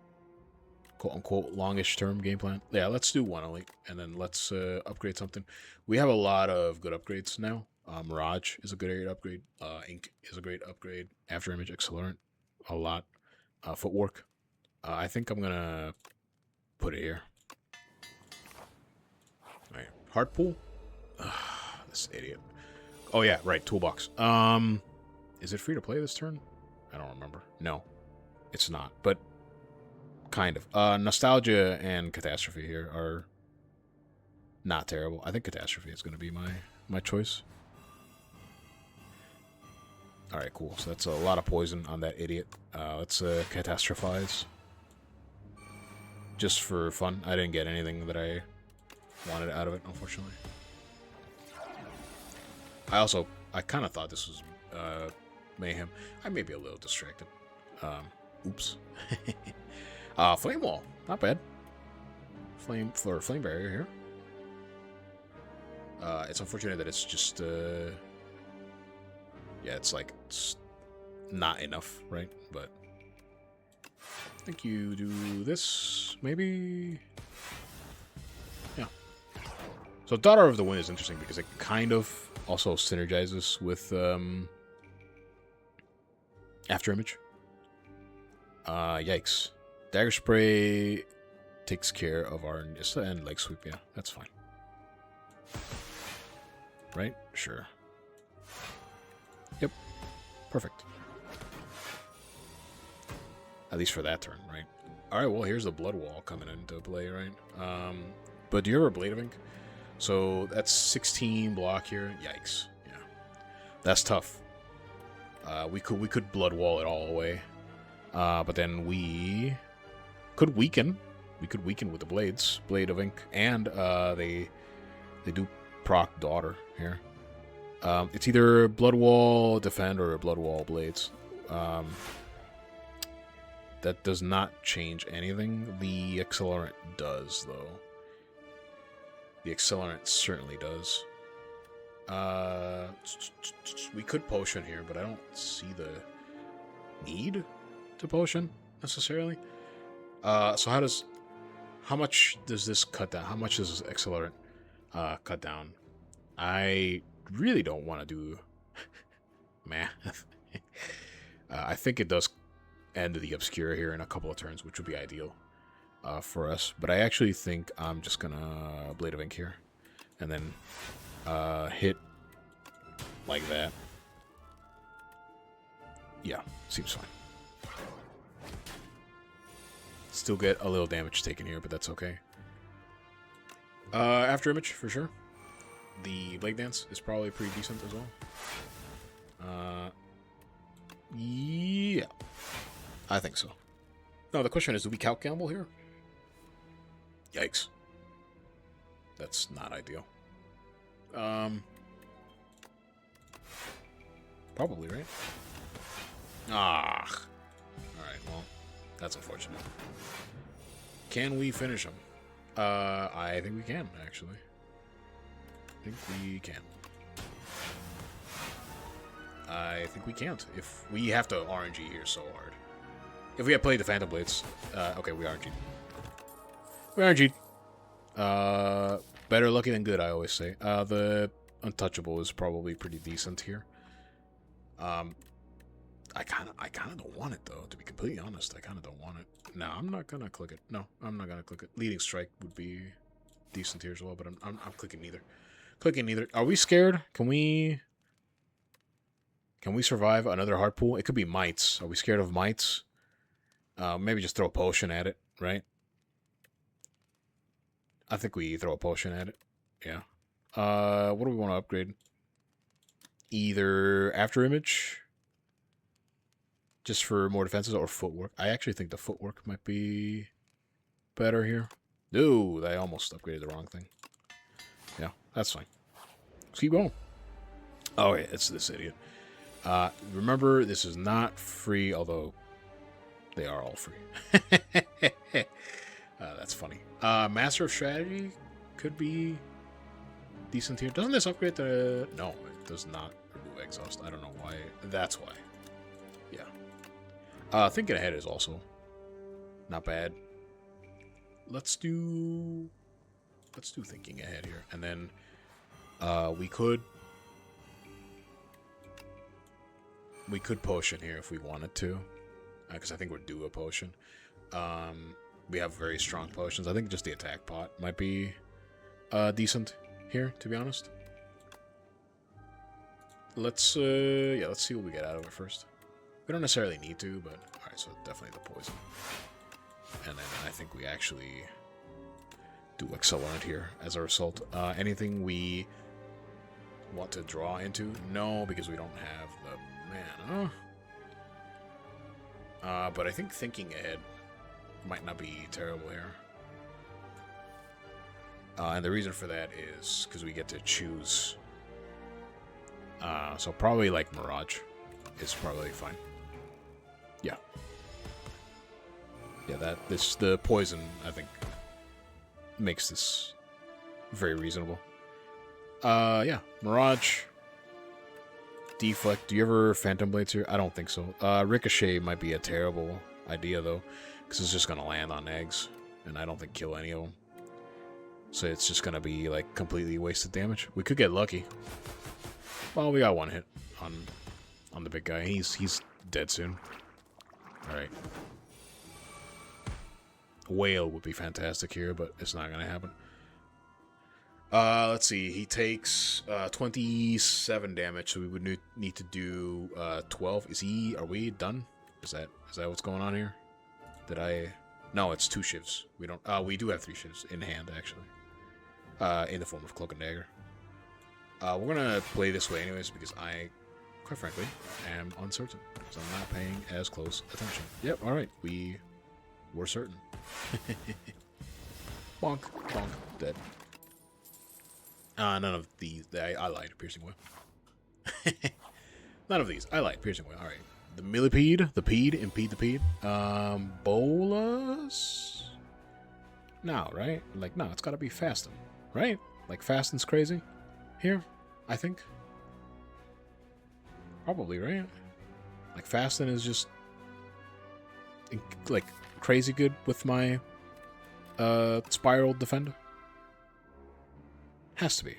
quote-unquote longish term game plan. Yeah, let's do 1 elite, and then let's upgrade something. We have a lot of good upgrades now. Mirage is a good upgrade. Ink is a great upgrade. After Image Accelerant, a lot. Footwork. I think I'm gonna put it here. Alright, Heart Pool. This idiot. Oh yeah, right, Toolbox. Is it free to play this turn? I don't remember. No, it's not, but kind of. Nostalgia and Catastrophe here are not terrible. I think Catastrophe is going to be my choice. Alright, cool. So that's a lot of poison on that idiot. Let's Catastrophize. Just for fun. I didn't get anything that I wanted out of it, unfortunately. I kind of thought this was Mayhem. I may be a little distracted. Oops. Flame Wall. Not bad. Flame Barrier here. It's unfortunate that it's just... yeah, it's like... It's not enough, right? But... I think you do this, maybe... Yeah. So Daughter of the Wind is interesting because it kind of also synergizes with After Image. Yikes. Dagger Spray takes care of our Nissa and Leg Sweep. Yeah, that's fine. Right? Sure. Yep. Perfect. At least for that turn, right? Alright, well, here's the Blood Wall coming into play, right? But do you ever Blade of Ink? So that's 16 block here. Yikes. Yeah. That's tough. We could Blood Wall it all away. But then we could weaken. We could weaken with the blades. Blade of Ink. And they do proc Daughter here. It's either Blood Wall Defend or Blood Wall Blades. That does not change anything. The Accelerant does, though. The accelerant certainly does. We could potion here, but I don't see the need to potion necessarily. So how much does this cut down? How much does this accelerant cut down? I really don't want to do math. I think it does end the Obscura here in a couple of turns, which would be ideal for us. But I actually think I'm just gonna Blade of Ink here, and then hit like that. Yeah, seems fine. Still get a little damage taken here, but that's okay. After Image, for sure. The Blade Dance is probably pretty decent as well. Yeah. I think so. No, the question is, do we count gamble here? Yikes. That's not ideal. Probably, right? Ah. Alright, well, that's unfortunate. Can we finish him? I think we can, actually. I think we can. I think we can't. If we have to RNG here so hard. If we had played the Phantom Blades, okay, we RNG'd. We RNG'd. Better lucky than good, I always say. The Untouchable is probably pretty decent here. I kind of don't want it though. To be completely honest, I kind of don't want it. No, I'm not gonna click it. No, I'm not gonna click it. Leading Strike would be decent here as well, but I'm clicking neither. Clicking neither. Are we scared? Can we survive another hard pool? It could be mites. Are we scared of mites? Maybe just throw a potion at it, right? I think we throw a potion at it. Yeah. What do we want to upgrade? Either After Image, just for more defenses, or Footwork. I actually think the Footwork might be better here. No, I almost upgraded the wrong thing. Yeah, that's fine. Let's keep going. Oh, yeah, it's this idiot. Remember, this is not free, although they are all free. That's funny. Master of Strategy could be decent here. Doesn't this upgrade the... No, it does not remove Exhaust. I don't know why. That's why. Yeah. Thinking Ahead is also not bad. Let's do Thinking Ahead here. And then we could potion here if we wanted to. Because I think we're due a potion. We have very strong potions. I think just the attack pot might be decent here, to be honest. Let's see what we get out of it first. We don't necessarily need to, but alright, so definitely the poison. And then I think we actually do Accelerant here as a result. Anything we want to draw into? No, because we don't have the mana. But I think Thinking Ahead might not be terrible here. And the reason for that is because we get to choose. So probably like Mirage is probably fine. Yeah. Yeah, the poison, I think, makes this very reasonable. Yeah, Mirage. Deflect. Do you ever Phantom Blades here? I don't think so. Ricochet might be a terrible idea, though, because it's just going to land on eggs, and I don't think kill any of them. So it's just going to be, like, completely wasted damage. We could get lucky. Well, we got one hit on the big guy. He's dead soon. Alright. Whale would be fantastic here, but it's not going to happen. Let's see. He takes 27 damage, so we would need to do 12. Are we done? Is that what's going on here? No, it's 2 shivs. We do have 3 shivs in hand, actually. In the form of Cloak and Dagger. We're gonna play this way anyways, because I, quite frankly, am uncertain. So I'm not paying as close attention. Yep, alright. We're certain. Bonk. Bonk. Dead. None of these. I lied. Piercing Whale. None of these. I lied. Piercing Whale. Alright. The Millipede. The Pede. Impede the Pede. Bolas? No, right? Like, no, it's gotta be Fastum. Right? Like, Fasten's crazy here, I think. Probably, right? Like, Fasten is just, like, crazy good with my Spiral Defender. Has to be.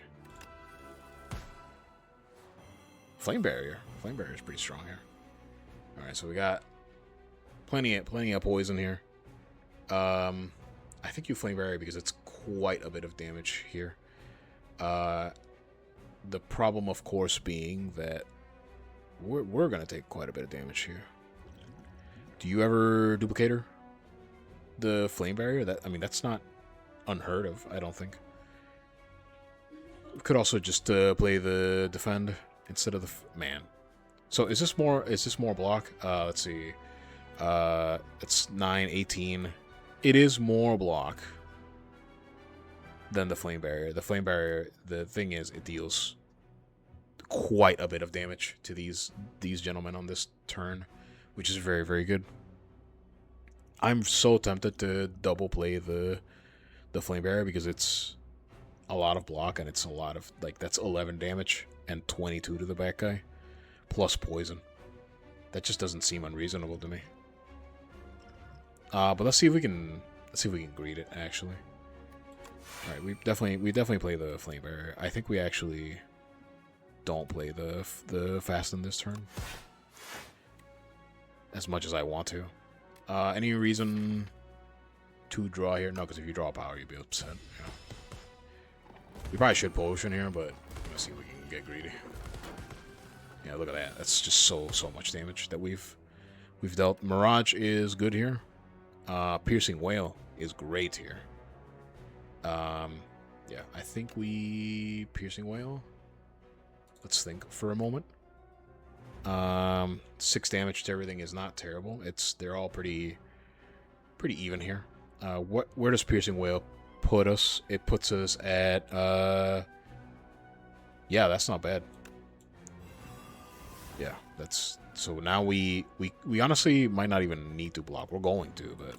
Flame Barrier. Flame Barrier is pretty strong here. Alright, so we got plenty of poison here. I think you Flame Barrier because it's quite a bit of damage here. The problem, of course, being that we're going to take quite a bit of damage here. Do you ever Duplicator the Flame Barrier? I mean, that's not unheard of, I don't think. We could also just play the Defend instead of the... Man. So is this more block? Let's see. It's 9, 18. It is more block than the Flame Barrier. The Flame Barrier, the thing is, it deals quite a bit of damage to these gentlemen on this turn, which is very, very good. I'm so tempted to double play the Flame Barrier because it's a lot of block and it's a lot of, like, that's 11 damage and 22 to the back guy, plus poison. That just doesn't seem unreasonable to me. But let's see if we can greet it, actually. All right, we definitely play the Flame Barrier. I think we actually don't play the Fasten this turn as much as I want to. Any reason to draw here? No, because if you draw power, you'd be upset. You know. We probably should potion here, but let's see if we can get greedy. Yeah, look at that. That's just so much damage that we've dealt. Mirage is good here. Piercing Whale is great here. Yeah, I think we Piercing Whale. Let's think for a moment. 6 damage to everything is not terrible. They're all pretty even here. Where does Piercing Whale put us? It puts us at yeah, that's not bad. Yeah, that's so now we honestly might not even need to block. We're going to, but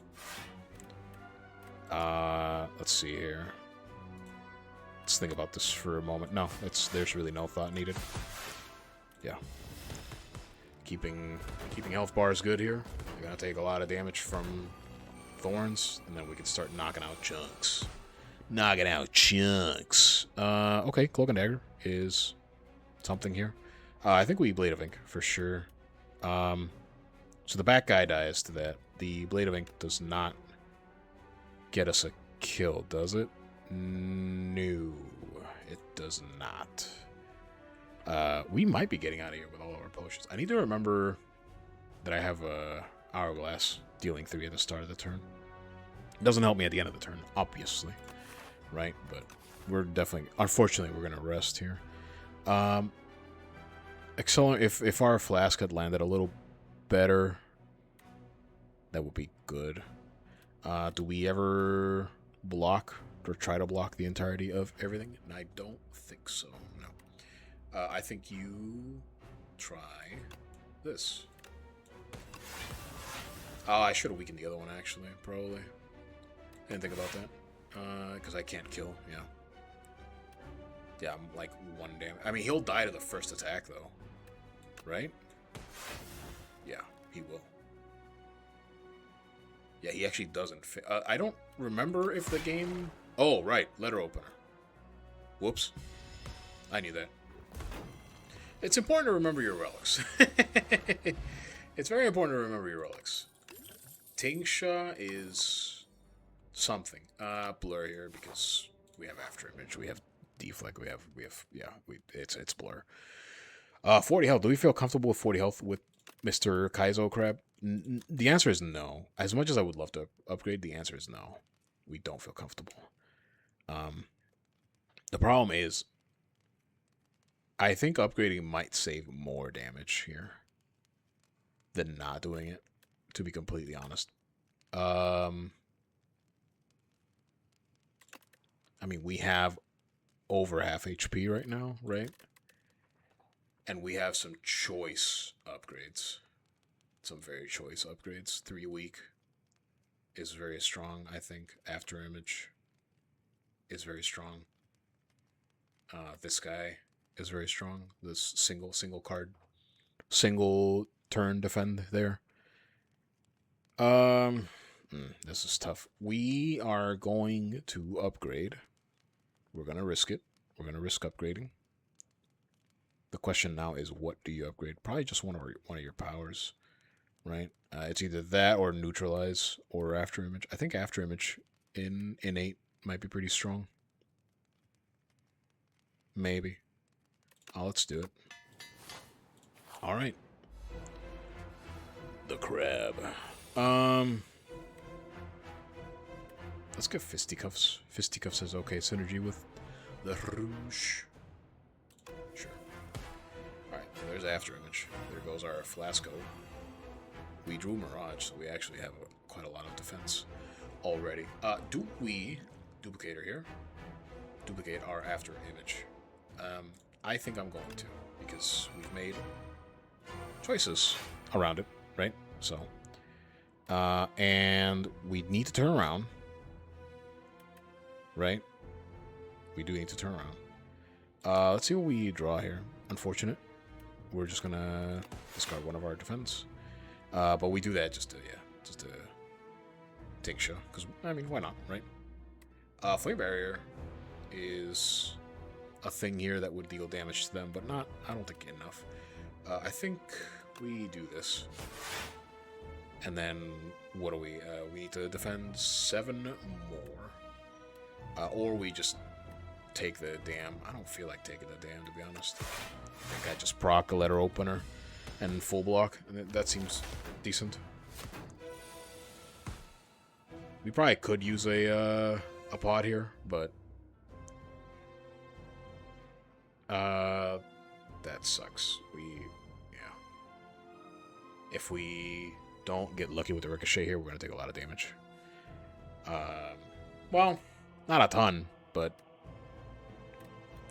let's see here. Let's think about this for a moment. No, there's really no thought needed. Yeah. Keeping health bars good here. We're gonna take a lot of damage from thorns, and then we can start knocking out chunks. Okay, Cloak and Dagger is something here. I think we Blade of Ink for sure. So the back guy dies to that. The Blade of Ink does not get us a kill, does it? No, it does not. We might be getting out of here with all of our potions. I need to remember that I have a Hourglass dealing 3 at the start of the turn. It doesn't help me at the end of the turn, obviously, right? But we're definitely, unfortunately, we're gonna rest here. If our flask had landed a little better, that would be good. Do we ever block or try to block the entirety of everything? And I don't think so. No. I think you try this. Oh, I should have weakened the other one, actually, probably. Didn't think about that. Because I can't kill, yeah. Yeah, I'm like 1 damage. I mean, he'll die to the first attack, though. Right? Yeah, he will. Yeah, he actually doesn't fit. I don't remember if the game... Oh, right, letter opener. Whoops. I knew that. It's important to remember your relics. It's very important to remember your relics. Tingsha is something. Blur here because we have After Image, we have Deflect, we have it's Blur. 40 health. Do we feel comfortable with 40 health with Mr. Kaiser Krab? The answer is no. As much as I would love to upgrade, the answer is no. We don't feel comfortable. The problem is, I think upgrading might save more damage here than not doing it, to be completely honest. I mean, we have over half HP right now, right? And we have some choice upgrades. Some very choice upgrades. 3 week is very strong, I think. After Image is very strong. This guy is very strong. This single card, single turn defend there. This is tough. We are going to upgrade. We're gonna risk it. We're gonna risk upgrading. The question now is, what do you upgrade? Probably just one of your powers, right? It's either that or neutralize or after image. I think after image in innate might be pretty strong. Maybe. Let's do it. All right. The crab. Let's get Fisticuffs. Fisticuffs has okay synergy with the Rouge. Sure. Alright, there's after image. There goes our Flasco. We drew Mirage, so we actually have quite a lot of defense already. Do we duplicate her here? Duplicate our after image. I think I'm going to, because we've made choices around it, right? So, and we need to turn around, right? We do need to turn around. Let's see what we draw here. Unfortunate. We're just gonna discard one of our defense. But we do that just to take show, because I mean, why not, right? Flame Barrier is a thing here that would deal damage to them, but not, I don't think, enough. I think we do this. And then, what do we need to defend 7 more. Or we just take the dam. I don't feel like taking the dam, to be honest. I think I just proc a letter opener and full block, and that seems decent. We probably could use a pod here, but that sucks. If we don't get lucky with the ricochet here, we're gonna take a lot of damage. Well, not a ton, but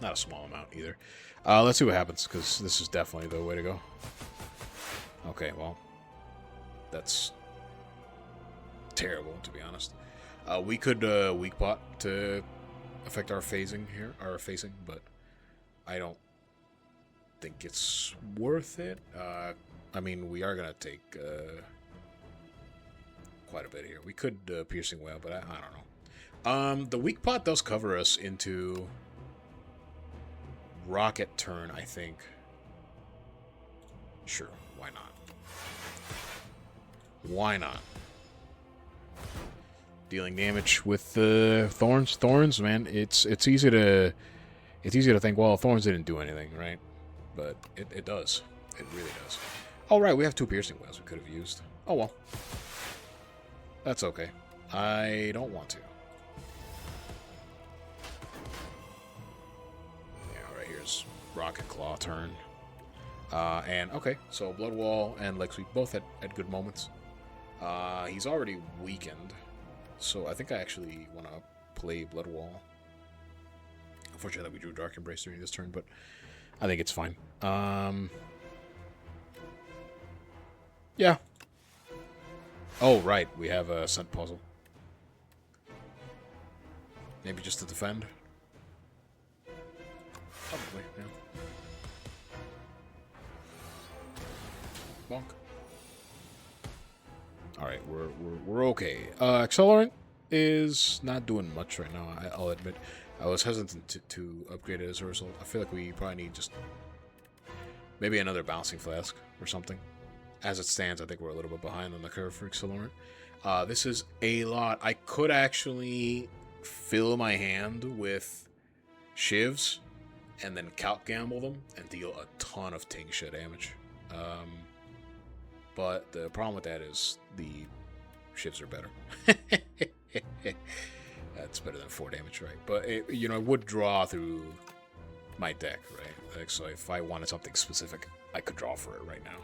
not a small amount either. Let's see what happens, because this is definitely the way to go. Okay, well, that's terrible, to be honest. We could weak pot to affect our phasing here, but I don't think it's worth it. I mean, we are gonna take quite a bit here. We could piercing whale, but I don't know. The weak pot does cover us into rocket turn, I think. Sure, why not? Why not? Dealing damage with thorns. Thorns, man, it's easy to think, well, thorns didn't do anything, right? But it does. It really does. All right, we have 2 piercing whales we could have used. Oh well. That's okay. I don't want to. Yeah, right here's Rocket Claw turn. And okay, so Blood Wall and Leg Sweep both had good moments. He's already weakened, so I think I actually want to play Blood Wall. Unfortunately, we drew Dark Embrace during this turn, but I think it's fine. Yeah. Oh, right, we have a Scent Puzzle. Maybe just to defend? Probably, yeah. Bonk. Alright, we're okay. Accelerant is not doing much right now, I'll admit. I was hesitant to upgrade it as a result. I feel like we probably need just maybe another Bouncing Flask or something. As it stands, I think we're a little bit behind on the curve for Accelerant. This is a lot. I could actually fill my hand with Shivs and then Calc Gamble them and deal a ton of Tingsha damage. But the problem with that is the Shivs are better. That's better than 4 damage, right? But it would draw through my deck, right? Like, so if I wanted something specific, I could draw for it right now.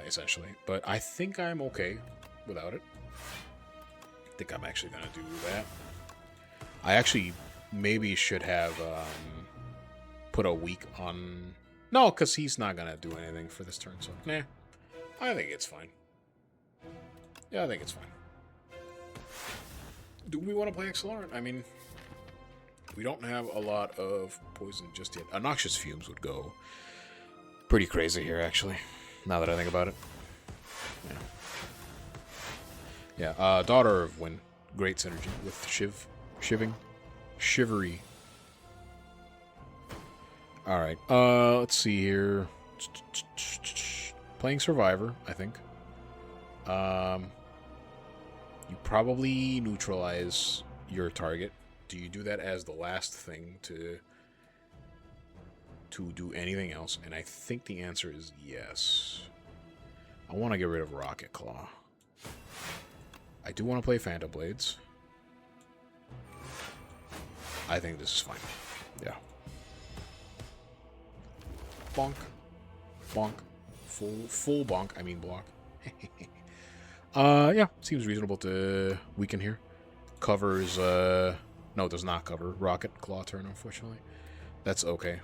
Essentially. But I think I'm okay without it. I think I'm actually going to do that. I actually maybe should have put a weak on... No, because he's not going to do anything for this turn, so nah. I think it's fine. Yeah, I think it's fine. Do we want to play Accelerant? I mean, We don't have a lot of poison just yet. Noxious Fumes would go pretty crazy here, actually, now that I think about it. Yeah, Daughter of Wind. Great synergy with Shivery. Alright, let's see here. Playing Survivor, I think. You probably neutralize your target. Do you do that as the last thing to do anything else? And I think the answer is yes. I want to get rid of Rocket Claw. I do want to play Phantom Blades. I think this is fine. Yeah. Bonk. Bonk. Full bonk. I mean block. Yeah. Seems reasonable to weaken here. Covers, no, does not cover Rocket Claw turn, unfortunately. That's okay.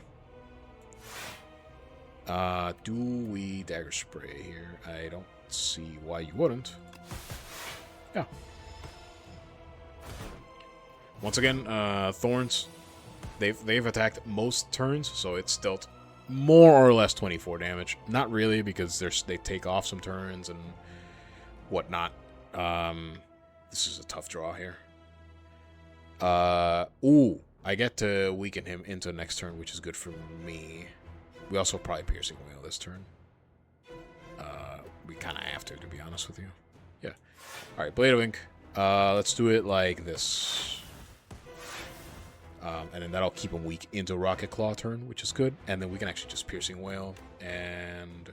Do we Dagger Spray here? I don't see why you wouldn't. Yeah. Once again, Thorns, they've attacked most turns, so it's dealt more or less 24 damage. Not really, because they take off some turns and whatnot. This is a tough draw here. Ooh, I get to weaken him into next turn, which is good for me. We also probably Piercing Wail this turn. We kind of have to be honest with you. Yeah. Alright, Blade of Ink. Let's do it like this. And then that'll keep him weak into Rocket Claw turn, which is good. And then we can actually just Piercing Wail and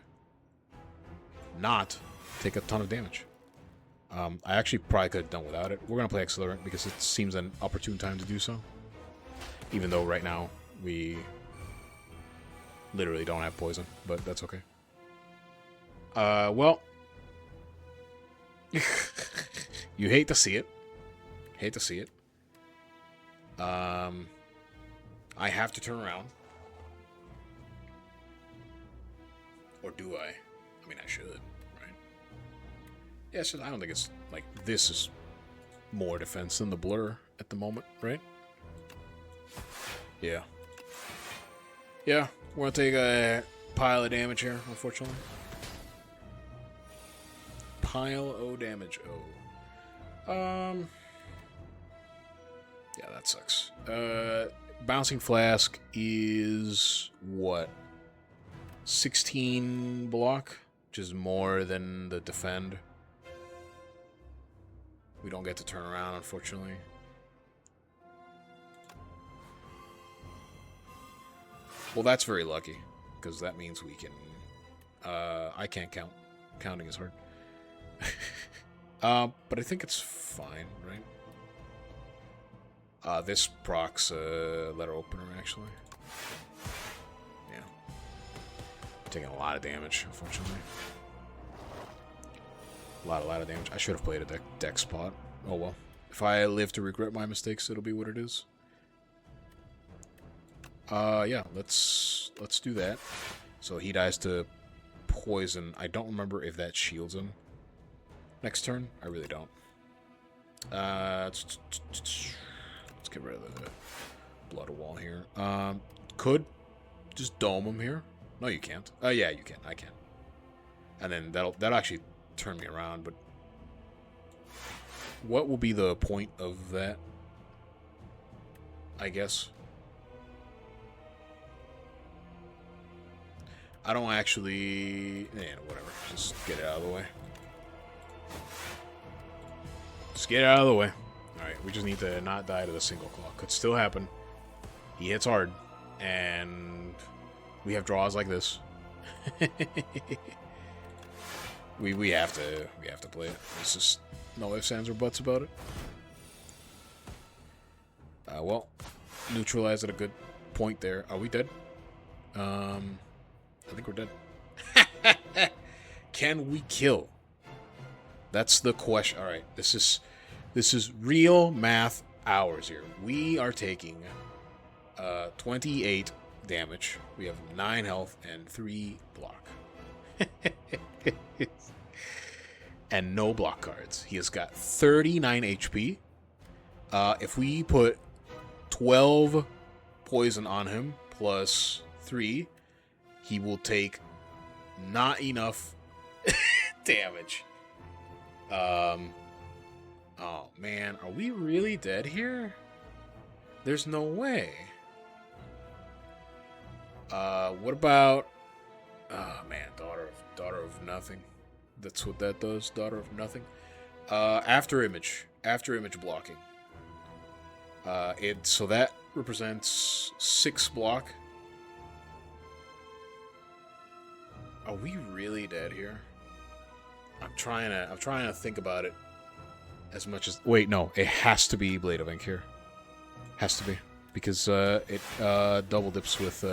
not take a ton of damage. I actually probably could have done without it. We're going to play Accelerant because it seems an opportune time to do so. Even though right now we literally don't have poison, but that's okay. Well, you hate to see it. Hate to see it. I have to turn around. Or do I? I mean, I should, right? Yeah, so I don't think it's like this is more defense than the Blur at the moment, right? Yeah. Yeah, we're gonna take a pile of damage here, unfortunately. Pile o damage. Yeah, that sucks. Bouncing Flask is what? 16 block, which is more than the defend. We don't get to turn around, unfortunately. Well, that's very lucky, because that means we can... I can't count. Counting is hard. But I think it's fine, right? This procs letter opener, actually. Yeah. Taking a lot of damage, unfortunately. A lot of damage. I should have played a deck spot. Oh well. If I live to regret my mistakes, it'll be what it is. Yeah, let's do that. So he dies to poison. I don't remember if that shields him. Next turn? I really don't. Let's get rid of the blood wall here. Could just dome him here. No, you can't. Yeah, you can. I can. And then that'll actually turn me around, but what will be the point of that? I guess. I don't actually... whatever. Just get it out of the way. Just get it out of the way. Alright, we just need to not die to the single claw. Could still happen. He hits hard. And we have draws like this. we have to play it. There's just no ifs, ands, or buts about it. Well, neutralize at a good point there. Are we dead? I think we're dead. Can we kill? That's the question. All right, this is real math hours here. We are taking 28 damage. We have 9 health and 3 block. And no block cards. He has got 39 HP. If we put 12 poison on him, plus 3. He will take not enough damage. Oh man, are we really dead here? There's no way. What about... Oh man, daughter of nothing. That's what that does, daughter of nothing. After image blocking. So that represents 6 block. Are we really dead here? I'm trying to think about it as much as... Wait, no, it has to be Blade of Ink here. Has to be, because it double dips with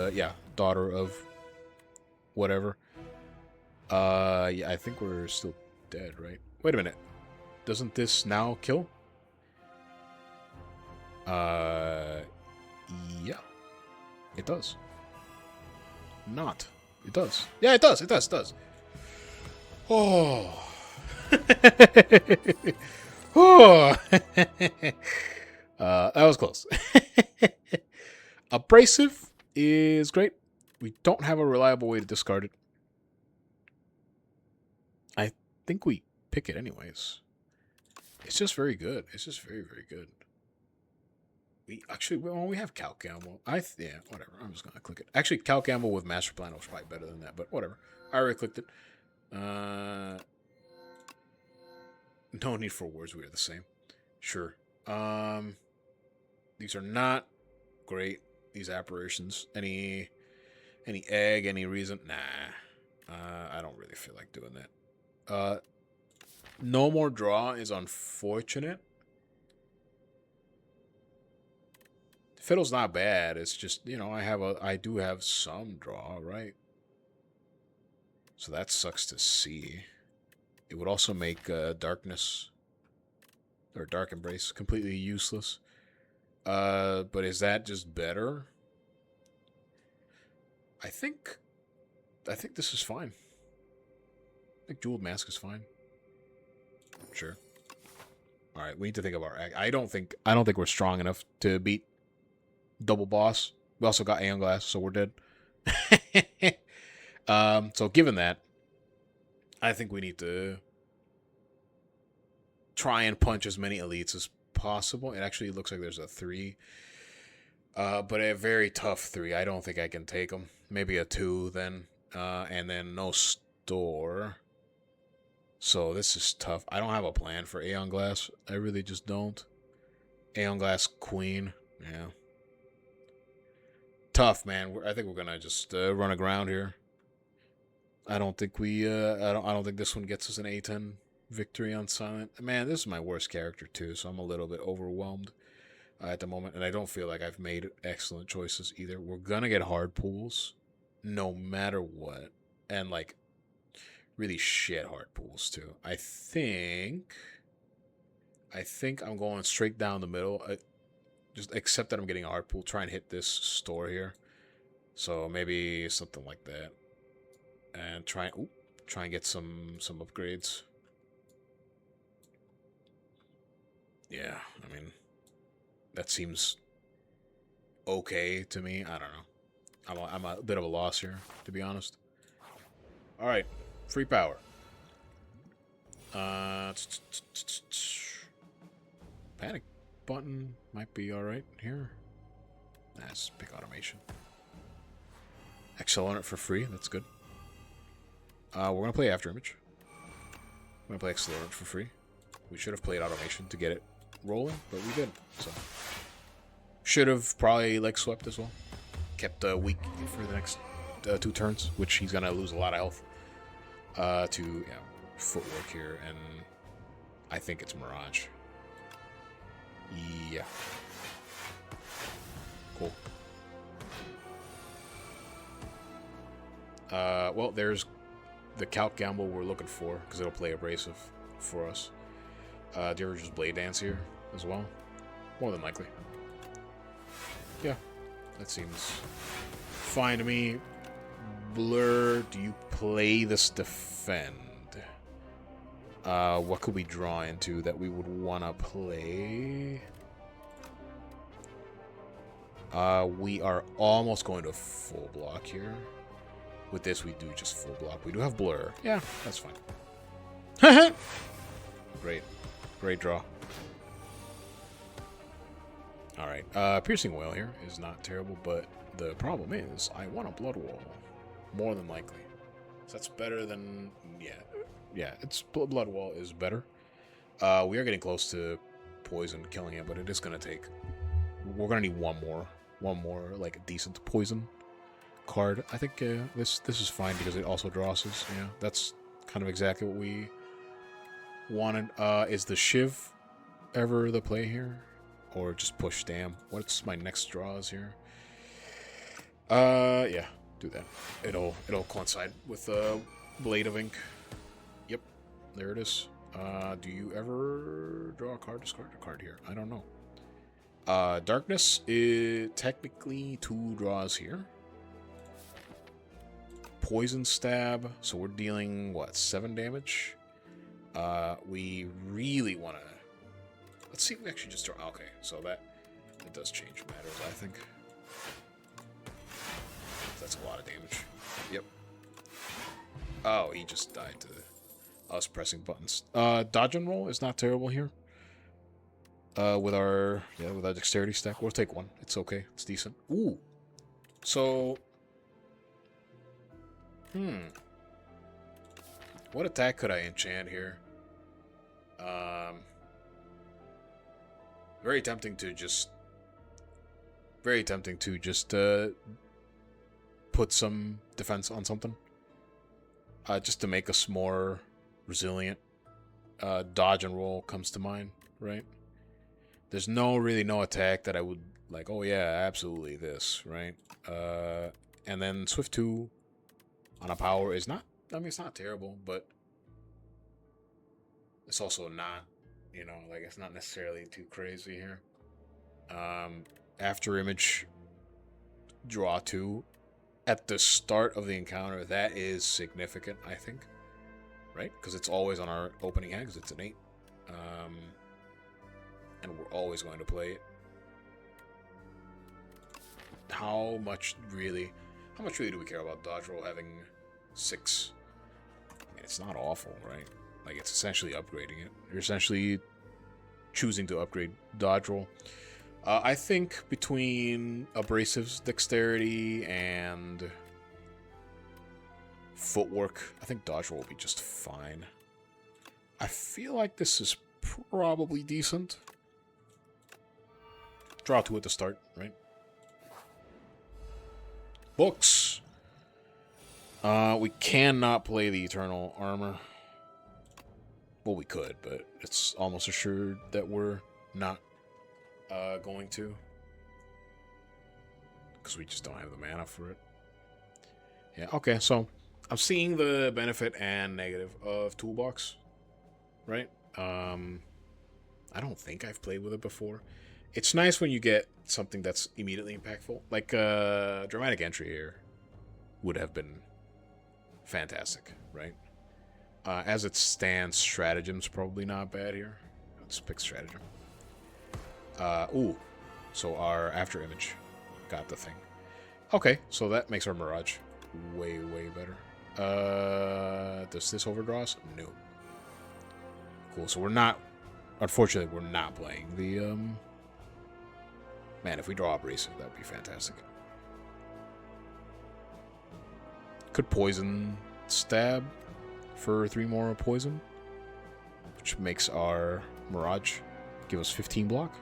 daughter of whatever. Yeah, I think we're still dead, right? Wait a minute. Doesn't this now kill? Yeah. It does. Not. It does. Yeah, it does. It does. Oh. Oh. That was close. Abrasive is great. We don't have a reliable way to discard it. I think we pick it anyways. It's just very good. It's just very, very good. We have Calc Gamble. Yeah, whatever. I'm just gonna click it. Actually, Calc Gamble with Master Plan was probably better than that, but whatever. I already clicked it. No need for words. We are the same. Sure. These are not great. These apparitions. Any egg? Any reason? Nah. I don't really feel like doing that. No more draw is unfortunate. Fiddle's not bad. It's just, I do have some draw, right? So that sucks to see. It would also make Darkness or Dark Embrace completely useless. But is that just better? I think this is fine. I think Jeweled Mask is fine. Sure. All right, we need to think of our act. I don't think we're strong enough to beat double boss. We also got Aeonglass, so we're dead. So given that, I think we need to try and punch as many elites as possible. It actually looks like there's a 3. But a very tough 3. I don't think I can take them. Maybe a 2 then. And then no store. So this is tough. I don't have a plan for Aeonglass. I really just don't. Aeonglass Queen. Yeah. Tough, man. I think we're gonna just run aground here. I don't think we. I don't think this one gets us an A10 victory on Silent. Man, this is my worst character too, so I'm a little bit overwhelmed at the moment, and I don't feel like I've made excellent choices either. We're gonna get hard pulls, no matter what, and like really shit hard pulls too. I think I'm going straight down the middle. Just accept that I'm getting a hard pull. Try and hit this store here. So maybe something like that. And try and get some upgrades. Yeah, I mean, that seems okay to me. I don't know. I'm a bit of a loss here, to be honest. All right, free power. Panic button might be all right here. Nice, big automation. Accelerant for free. That's good. We're gonna play After Image. We're gonna play Accelerant for free. We should have played automation to get it rolling, but we didn't. So should have probably like swept as well. Kept weak for the next 2 turns, which he's gonna lose a lot of health to footwork here, and I think it's Mirage. Yeah. Cool. Well, there's the Calc Gamble we're looking for, because it'll play Abrasive for us. Do you ever just Blade Dance here as well? More than likely. Yeah, that seems fine to me. Blur, do you play this defend? What could we draw into that we would want to play? We are almost going to full block here. With this, we do just full block. We do have blur. Yeah, that's fine. Great. Great draw. Alright, Piercing Whale here is not terrible, but the problem is I want a Blood Wall. More than likely. So that's better than... Yeah, it's Blood Wall is better. We are getting close to poison killing it, but it is going to take... We're going to need one more, like, decent poison card. I think this is fine because it also draws us. Yeah, that's kind of exactly what we wanted. Is the Shiv ever the play here? Or just push Dam? What's my next draws here? Yeah, do that. It'll coincide with Blade of Ink. Yep, there it is. Do you ever draw a card, discard a card here? I don't know. Darkness is technically 2 draws here. Poison Stab, so we're dealing, what, 7 damage? We really want to... Let's see if we actually just draw... Okay, so that does change matters, I think. That's a lot of damage. Yep. Oh, he just died to us pressing buttons. Dodge and roll is not terrible here. With our dexterity stack. We'll take 1. It's okay. It's decent. Ooh. So... What attack could I enchant here? Very tempting to just put some defense on something. Just to make us more resilient. Dodge and roll comes to mind, right? There's really no attack that I would like, oh yeah, absolutely this, right? And then Swift 2 on a power is not, I mean, it's not terrible, but it's also not, like, it's not necessarily too crazy here. After image, draw 2 at the start of the encounter, that is significant, I think, right? Because it's always on our opening hand, because it's an 8. And we're always going to play it. How much really do we care about dodge roll having 6? I mean, it's not awful, right? Like, it's essentially upgrading it. You're essentially choosing to upgrade dodge roll. I think between abrasives, dexterity, and footwork, I think dodge roll will be just fine. I feel like this is probably decent. Draw 2 at the start, right? Books. We cannot play the Eternal Armor. Well, we could, but it's almost assured that we're not going to. Because we just don't have the mana for it. Yeah, okay, so I'm seeing the benefit and negative of Toolbox, right? I don't think I've played with it before. It's nice when you get something that's immediately impactful. Like, Dramatic Entry here would have been fantastic, right? As it stands, Stratagem's probably not bad here. Let's pick Stratagem. Ooh. So our After Image got the thing. Okay, so that makes our Mirage way, way better. Does this overdraw us? No. Cool, so we're not... Unfortunately, we're not playing the... Man, if we draw Abrasive, that would be fantastic. Could Poison Stab for 3 more poison, which makes our Mirage give us 15 block.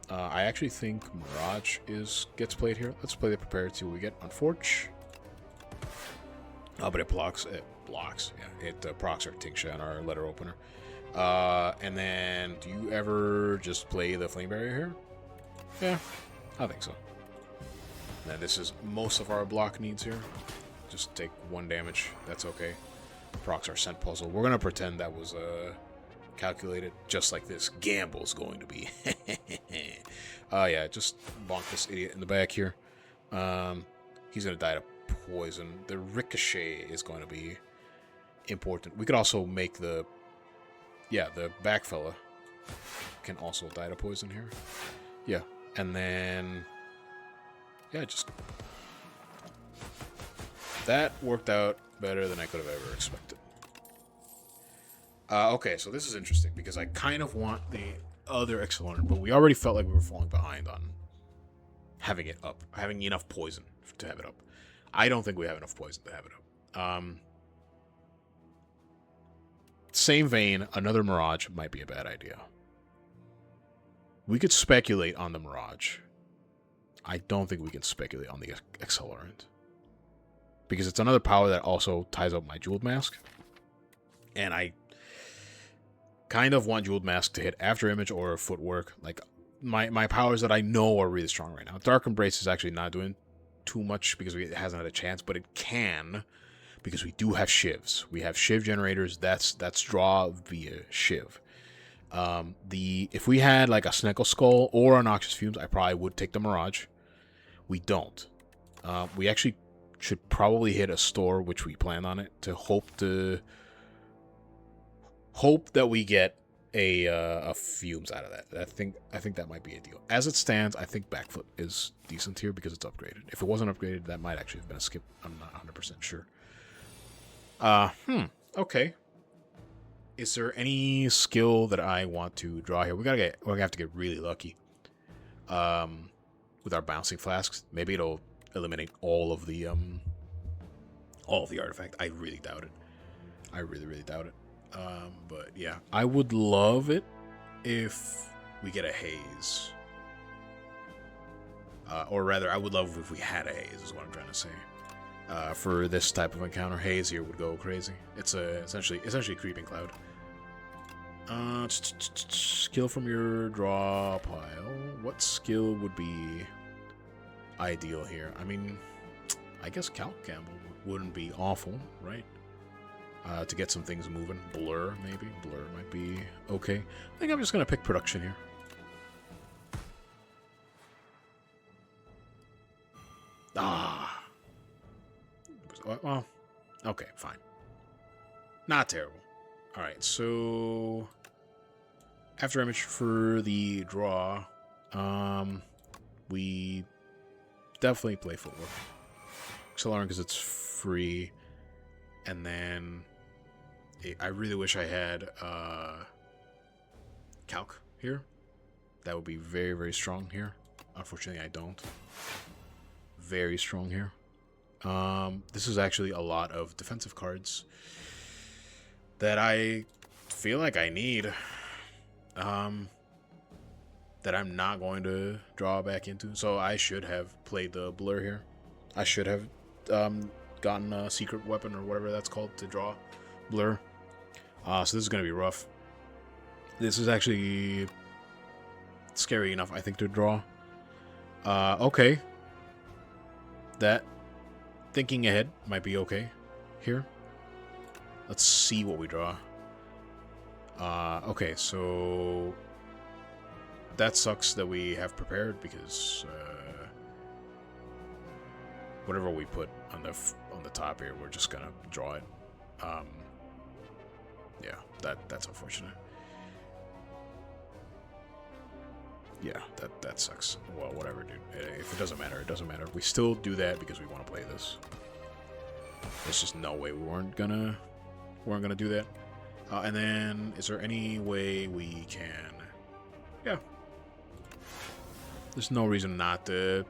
I actually think Mirage gets played here. Let's play the Prepare till we get Unforge. But it blocks. Yeah, it procs our Tincture on our letter opener. And then, do you ever just play the Flame Barrier here? Yeah, I think so. And then this is most of our block needs here. Just take 1 damage. That's okay. Procs our Scent Puzzle. We're gonna pretend that was calculated, just like this gamble's going to be. Yeah, just bonk this idiot in the back here. He's gonna die to poison. The Ricochet is going to be important. We could also make the back fella can also die to poison here. Yeah, And then, yeah, just... That worked out better than I could have ever expected. Okay, so this is interesting because I kind of want the other Accelerant, but we already felt like we were falling behind on having it up, having enough poison to have it up. I don't think we have enough poison to have it up. Same vein, another Mirage might be a bad idea. We could speculate on the Mirage. I don't think we can speculate on the Accelerant. Because it's another power that also ties up my Jeweled Mask. And I kind of want Jeweled Mask to hit After Image or Footwork. Like, my powers that I know are really strong right now. Dark Embrace is actually not doing too much because it hasn't had a chance, but it can because we do have Shivs. We have Shiv generators. That's draw via Shiv. If we had like a Sneckle Skull or a Noxious Fumes, I probably would take the Mirage. We don't. We actually should probably hit a store, which we plan on it, to hope that we get a Fumes out of that. I think that might be a deal. As it stands, I think Backfoot is decent here because it's upgraded. If it wasn't upgraded, that might actually have been a skip. I'm not 100% sure. Okay. Is there any skill that I want to draw here? We're gonna have to get really lucky. With our Bouncing Flasks, maybe it'll eliminate all of the artifact. I really doubt it. I really doubt it. But yeah, I would love it if we get a Haze. Or rather, I would love if we had a Haze, is what I'm trying to say. For this type of encounter, Haze here would go crazy. It's essentially Creeping Cloud. Skill from your draw pile. What skill would be ideal here? I mean, I guess Calc Gamble wouldn't be awful, right? To get some things moving. Blur, maybe. Blur might be okay. I think I'm just going to pick Production here. Well, okay, fine. Not terrible. Alright, so... After Image for the draw, we definitely play Footwork. Accelerant because it's free. And then... I really wish I had Calc here. That would be very, very strong here. Unfortunately, I don't. Very strong here. This is actually a lot of defensive cards that I feel like I need. That I'm not going to draw back into. So I should have played the Blur here. I should have gotten a secret weapon or whatever that's called to draw Blur. So this is going to be rough. This is actually scary enough, I think, to draw. Okay. That thinking ahead might be okay here. Let's see what we draw. Okay, so that sucks that we have prepared because whatever we put on the top here, we're just gonna draw it. Yeah, that's unfortunate. Yeah, that sucks. Well, whatever, dude. If it doesn't matter, it doesn't matter. We still do that because we want to play this. There's just no way we weren't gonna do that. And then, is there any way we can? Yeah. There's no reason not to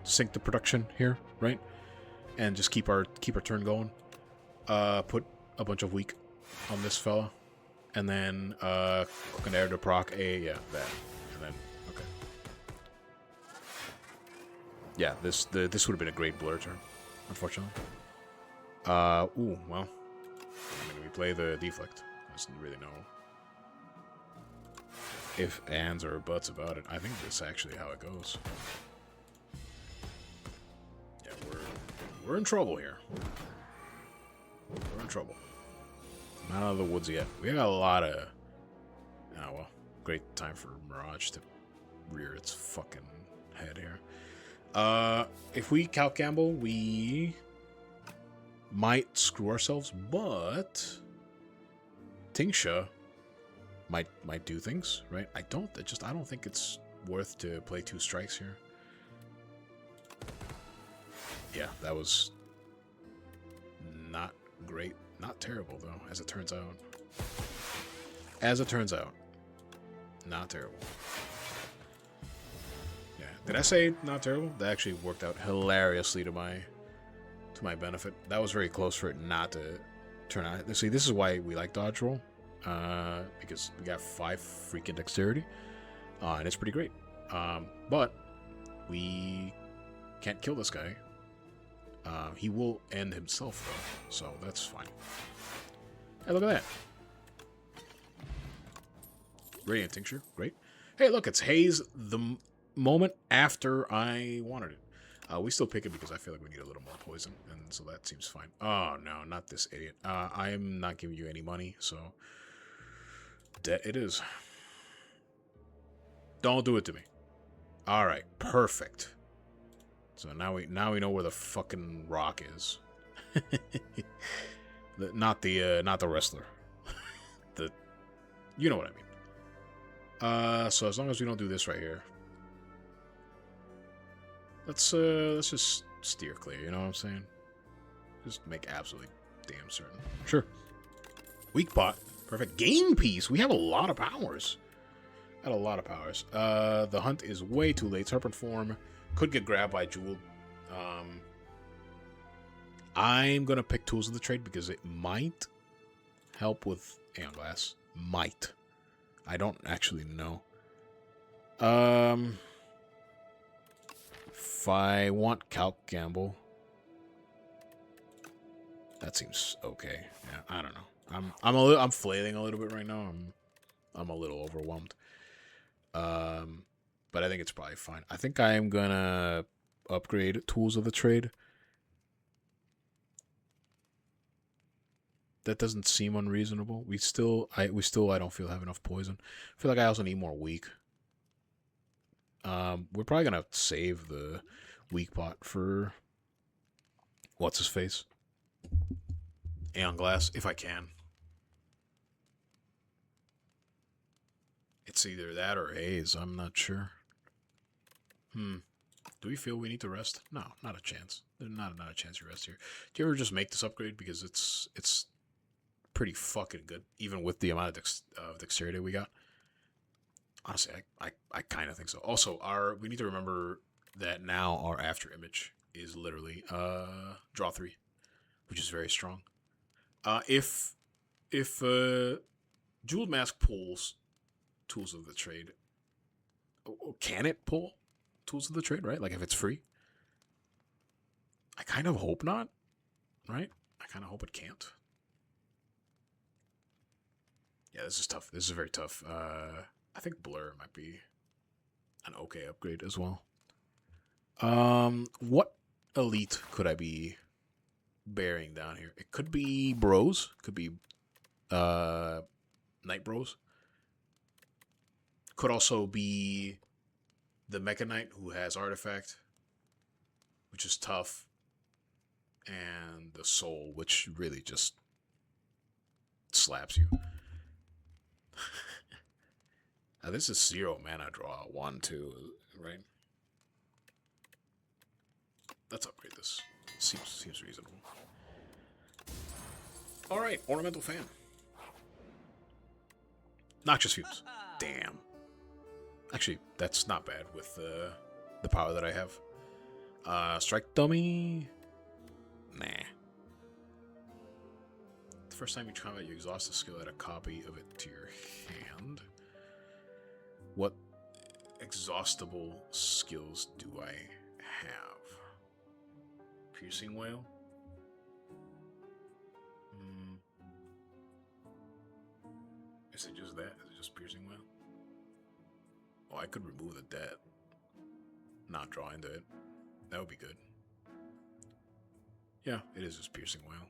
sync the production here, right? And just keep our turn going. Put a bunch of weak on this fella, and then cook an air to proc a that, and then okay. Yeah, this would have been a great Blur turn, unfortunately. Ooh, well. I mean, we play the Deflect. There's really no if, ands, or buts about it. I think that's actually how it goes. Yeah, we're in trouble here. We're in trouble. Not out of the woods yet. We got a lot of... Oh, well. Great time for Mirage to rear its fucking head here. If we Calc Gamble, we might screw ourselves, but Tingsha might do things, right? I don't think it's worth to play 2 strikes here? Yeah, that was not great. Not terrible, though, as it turns out. As it turns out. Not terrible. Yeah. Did I say not terrible? That actually worked out hilariously to my benefit. That was very close for it not to turn out. See, this is why we like dodge roll. Because we got 5 freaking dexterity. And it's pretty great. But we can't kill this guy. He will end himself, though, so that's fine. Hey, look at that. Radiant Tincture, great. Hey, look, it's Haze the moment after I wanted it. We still pick it because I feel like we need a little more poison, and so that seems fine. Oh, no, not this idiot. I am not giving you any money, so debt it is. Don't do it to me. All right, perfect. So now we know where the fucking rock is. Not the wrestler. You know what I mean. So as long as we don't do this right here, let's just steer clear. You know what I'm saying? Just make absolutely damn certain. Sure. Weak pot. Perfect. Game piece. We have a lot of powers. Got a lot of powers. The hunt is way too late. Serpent form could get grabbed by Jewel. I'm gonna pick Tools of the Trade because it might help with Aeonglass. Might. I don't actually know. If I want Calc Gamble, that seems okay. Yeah, I don't know. I'm flailing a little bit right now. I'm a little overwhelmed. But I think it's probably fine. I think I am gonna upgrade Tools of the Trade. That doesn't seem unreasonable. I don't feel have enough poison. I feel like I also need more weak. We're probably gonna save the weak pot for what's his face? Aeonglass, if I can. It's either that or Haze, I'm not sure. Do we feel we need to rest? No, not a chance. There's not a chance you rest here. Do you ever just make this upgrade because it's pretty fucking good, even with the amount of dexterity we got? Honestly, I kind of think so. Also, we need to remember that now our after image is literally draw 3, which is very strong. If Jeweled Mask pulls Tools of the Trade, can it pull Tools of the Trade, right? Like if it's free? I kind of hope not, right? I kind of hope it can't. Yeah, this is tough. This is very tough. I think Blur might be an okay upgrade as well. What elite could I be bearing down here? It could be Bros. Could be Night Bros. Could also be the Mecha Knight who has Artifact, which is tough. And the Soul, which really just slaps you. Now this is 0 mana draw. 1, 2, right? Let's upgrade this. Seems reasonable. Alright, Ornamental Fan. Noxious Fumes. Damn. Actually, that's not bad with the power that I have. Strike Dummy. Nah. The first time you combat, you exhaust a skill, add a copy of it to your hand. What exhaustible skills do I have? Piercing Wail? Is it just that? Is it just Piercing Wail? Oh, I could remove the debt. Not draw into it. That would be good. Yeah, it is just Piercing Wail.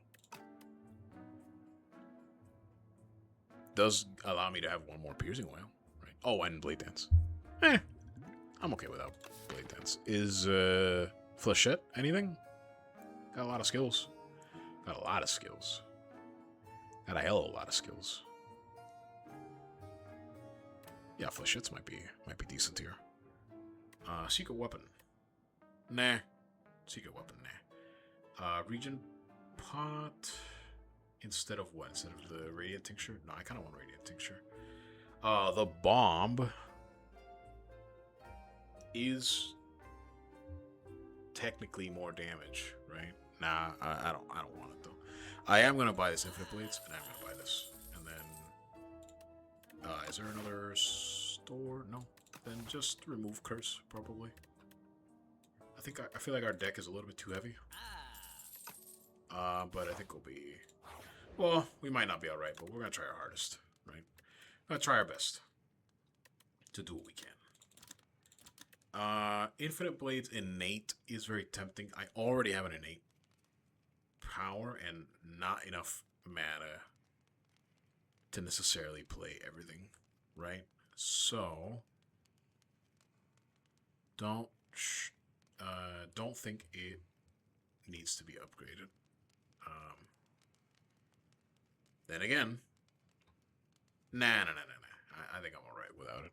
Does allow me to have one more Piercing Wail. Right. Oh, and Blade Dance. I'm okay without Blade Dance. Is Flechette anything? Got a lot of skills. Got a lot of skills. Got a hell of a lot of skills. Yeah, Flechette's might be decent here. Secret weapon. Nah. Secret weapon, nah. Regen pot. Instead of what? Instead of the radiant tincture? No, I kind of want radiant tincture. The bomb is technically more damage, right? Nah, I don't want it though. I am gonna buy this Infinite Blades, and I'm gonna buy this. And then, is there another store? No. Then just remove Curse, probably. I feel like our deck is a little bit too heavy. But I think we'll be... Well, we might not be alright, but we're gonna try our hardest, right? We're gonna try our best to do what we can. Infinite Blades innate is very tempting. I already have an innate power and not enough mana to necessarily play everything, right? So don't think it needs to be upgraded. Then again, nah. I think I'm alright without it.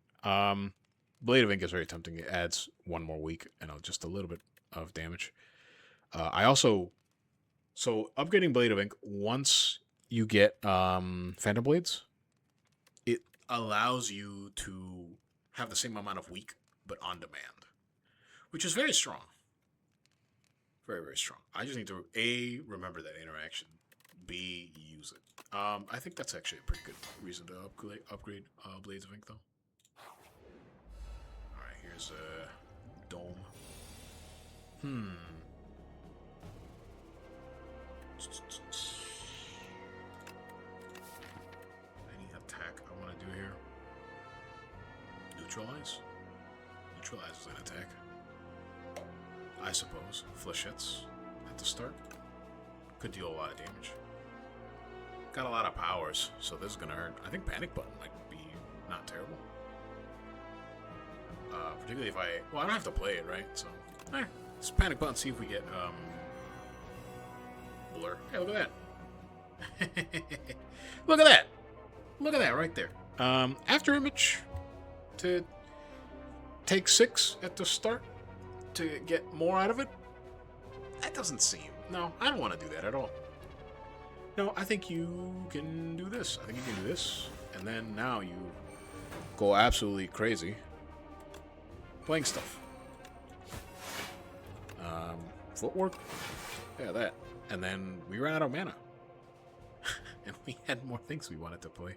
Blade of Ink is very tempting. It adds one more week and just a little bit of damage. So upgrading Blade of Ink, once you get Phantom Blades, it allows you to have the same amount of weak, but on demand, which is very strong. Very, very strong. I just need to, A, remember that interaction, B, use it. I think that's actually a pretty good reason to upgrade Blades of Ink, though. Alright, here's a dome. Any attack I want to do here? Neutralize? Neutralize is an attack. I suppose. Flechettes at the start. Could deal a lot of damage. Got a lot of powers, so this is gonna hurt. I think Panic Button might be not terrible. Particularly if I don't have to play it, right? So, let's Panic Button, see if we get, Blur. Hey, look at that. Look at that. Look at that right there. After Image to take 6 at the start to get more out of it? That doesn't seem... No, I don't want to do that at all. No, I think you can do this. I think you can do this. And then now you go absolutely crazy playing stuff. Footwork. Yeah, that. And then we ran out of mana. And we had more things we wanted to play.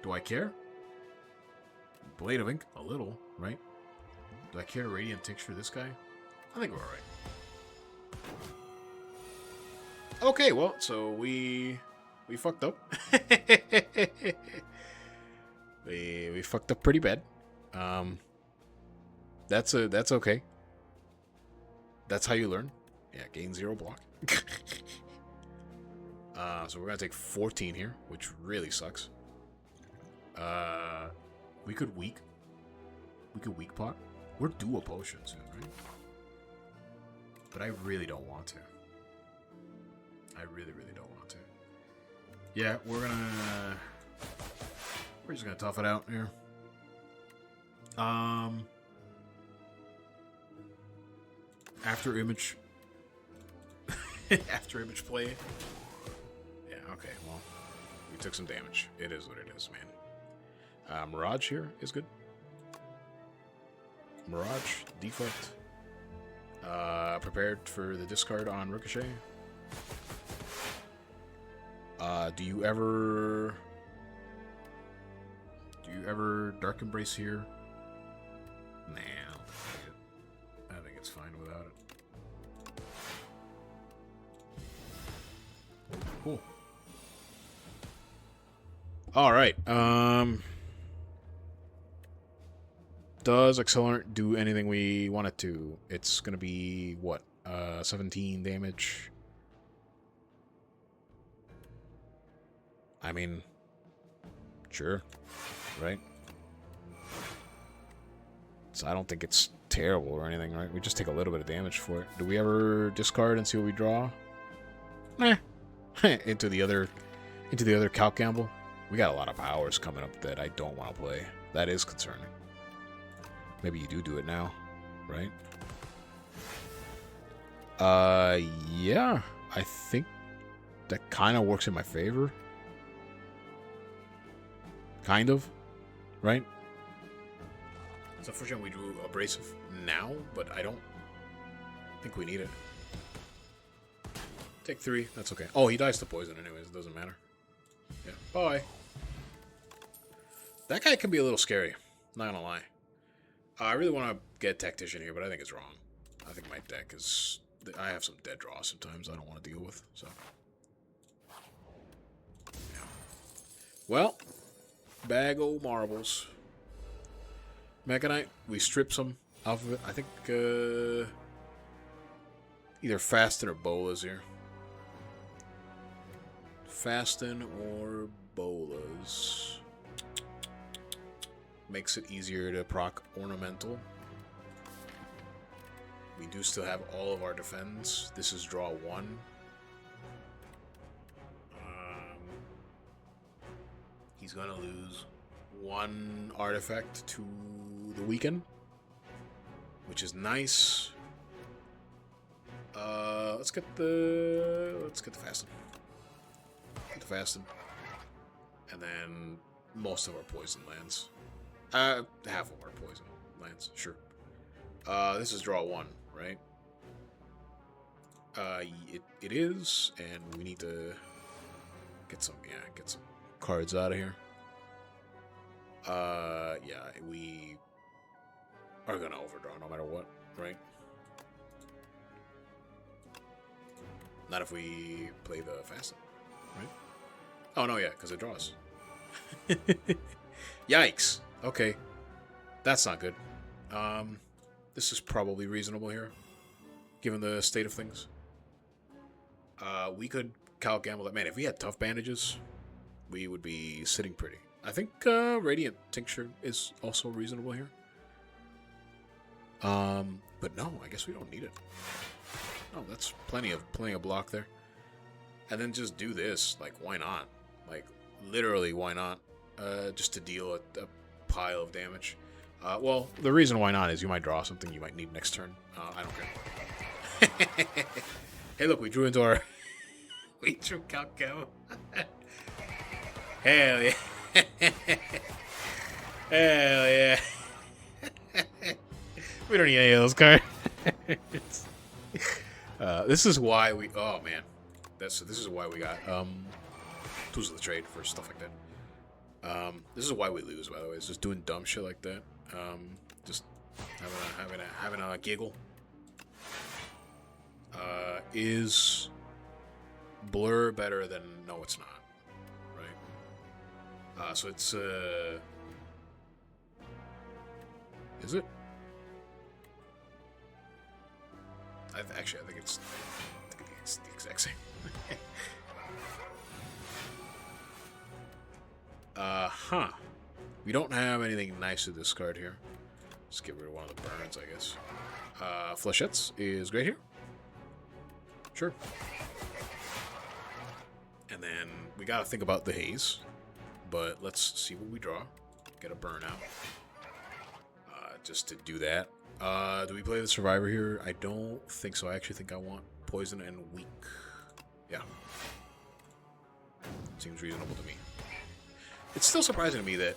Do I care? Blade of Ink? A little, right? Do I care to Radiant Tincture this guy? I think we're alright. Okay, well, so we fucked up. we fucked up pretty bad. That's okay. That's how you learn. Yeah, gain 0 block. So we're gonna take 14 here, which really sucks. We could weak pot. We're dual potion soon, right? But I really don't want to. I really, really don't want to. Yeah, we're just gonna tough it out here. After Image after Image play. Yeah, okay, well, we took some damage. It is what it is, man. Mirage here is good. Mirage, default. Prepared for the discard on Ricochet. Do you ever Dark Embrace here? Nah, I think it's fine without it. Cool. Alright, does Accelerant do anything we want it to? It's gonna be, what, 17 damage? I mean, sure, right? So I don't think it's terrible or anything, right? We just take a little bit of damage for it. Do we ever discard and see what we draw? Nah. into the other calc gamble. We got a lot of powers coming up that I don't want to play. That is concerning. Maybe you do it now, right? Yeah. I think that kind of works in my favor. Kind of, right? It's unfortunate we drew Abrasive now, but I don't think we need it. Take 3, that's okay. Oh, he dies to poison anyways, it doesn't matter. Yeah, bye. That guy can be a little scary, not gonna lie. I really want to get Tactician here, but I think it's wrong. I think my deck is... I have some dead draws sometimes I don't want to deal with, so... Yeah. Well, bag o' marbles. Mega Knight, we strip some off of it. I think either Fasten or Bolas here. Fasten or Bolas. Makes it easier to proc Ornamental. We do still have all of our defense. This is draw 1. He's gonna lose 1 artifact to the weekend, which is nice. Let's get the Fasten. Get the Fasten, and then most of our poison lands. Half of our poison lands, sure. This is draw 1, right? It is, and we need to get some cards out of here. Yeah, we are gonna overdraw no matter what, right? Not if we play the Fasten, right? Oh no, yeah, because it draws. Yikes. Okay, that's not good. This is probably reasonable here, given the state of things. We could Cal Gamble that. Man, if we had tough bandages, we would be sitting pretty. I think Radiant Tincture is also reasonable here. But no, I guess we don't need it. No, that's plenty of block there. And then just do this. Like, why not? Like, literally, why not? Just to deal a pile of damage. Well, the reason why not is you might draw something you might need next turn. I don't care. Hey, look, we drew into our... we drew Calco. Hell yeah. Hell yeah. We don't need any of those cards. This is why we... Oh, man. This is why we got tools of the trade for stuff like that. This is why we lose, by the way. It's just doing dumb shit like that. Just having a giggle. Is Blur better than no? It's not, right? So it's is it? I think it's the exact same. We don't have anything nice to discard here. Let's get rid of one of the burns, I guess. Flechettes is great here. Sure. And then we gotta think about the haze. But let's see what we draw. Get a burn out. Just to do that. Do we play the Survivor here? I don't think so. I actually think I want Poison and Weak. Yeah. Seems reasonable to me. It's still surprising to me that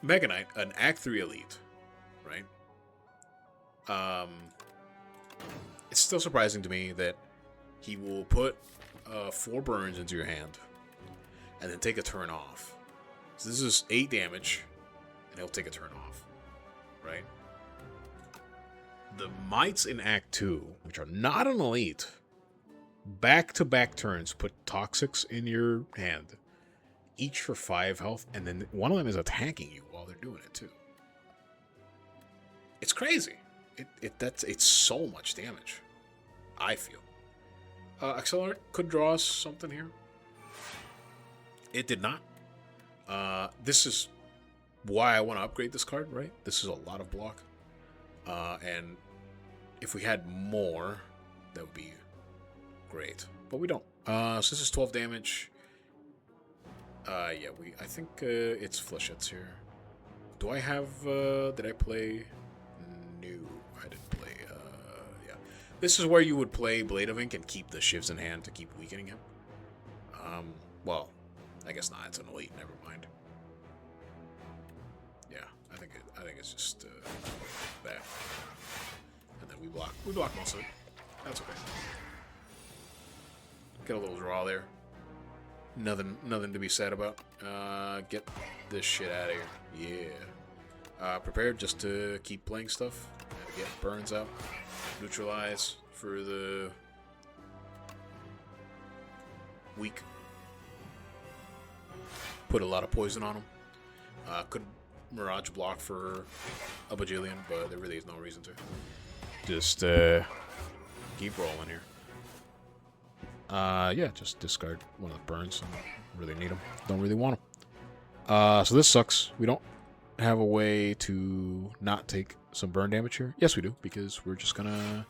Mega Knight, an Act 3 Elite, right? It's still surprising to me that he will put 4 burns into your hand and then take a turn off. So this is 8 damage, and he'll take a turn off, right? The Mites in Act 2, which are not an Elite, back-to-back turns put Toxics in your hand, each for 5 health, and then one of them is attacking you while they're doing it too. It's crazy. It's so much damage, I feel. Accelerate could draw us something here. It did not. This is why I want to upgrade this card, right? This is a lot of block. And if we had more, that would be great. But we don't. So this is 12 damage. Yeah, I think it's Flechettes here. Do I have, did I play? No, I didn't play, yeah. This is where you would play Blade of Ink and keep the shivs in hand to keep weakening him. Well, I guess not, it's an elite, never mind. Yeah, I think it's just, that. And then we block most of it. That's okay. Get a little draw there. Nothing to be said about. Get this shit out of here. Yeah. Prepared just to keep playing stuff. Get burns out. Neutralize for the weak. Put a lot of poison on him. Could Mirage block for a bajillion, but there really is no reason to. Just keep rolling here. Yeah, just discard one of the burns. I don't really need them. Don't really want them. So this sucks. We don't have a way to not take some burn damage here. Yes, we do, because we're just gonna...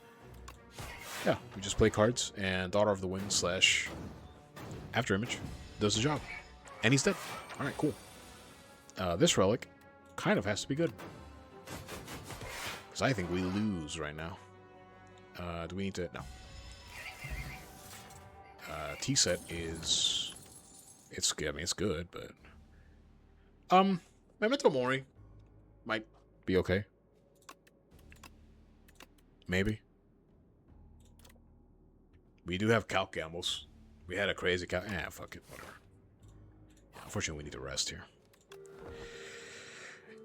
Yeah, we just play cards, and Daughter of the Wind / After Image does the job. And he's dead. Alright, cool. This relic kind of has to be good. Because I think we lose right now. Do we need to... No. T-set is... It's good. I mean, it's good, but... Memento Mori might be okay. Maybe. We do have calc gambles. We had a crazy calc... fuck it. Whatever. Yeah, unfortunately, we need to rest here.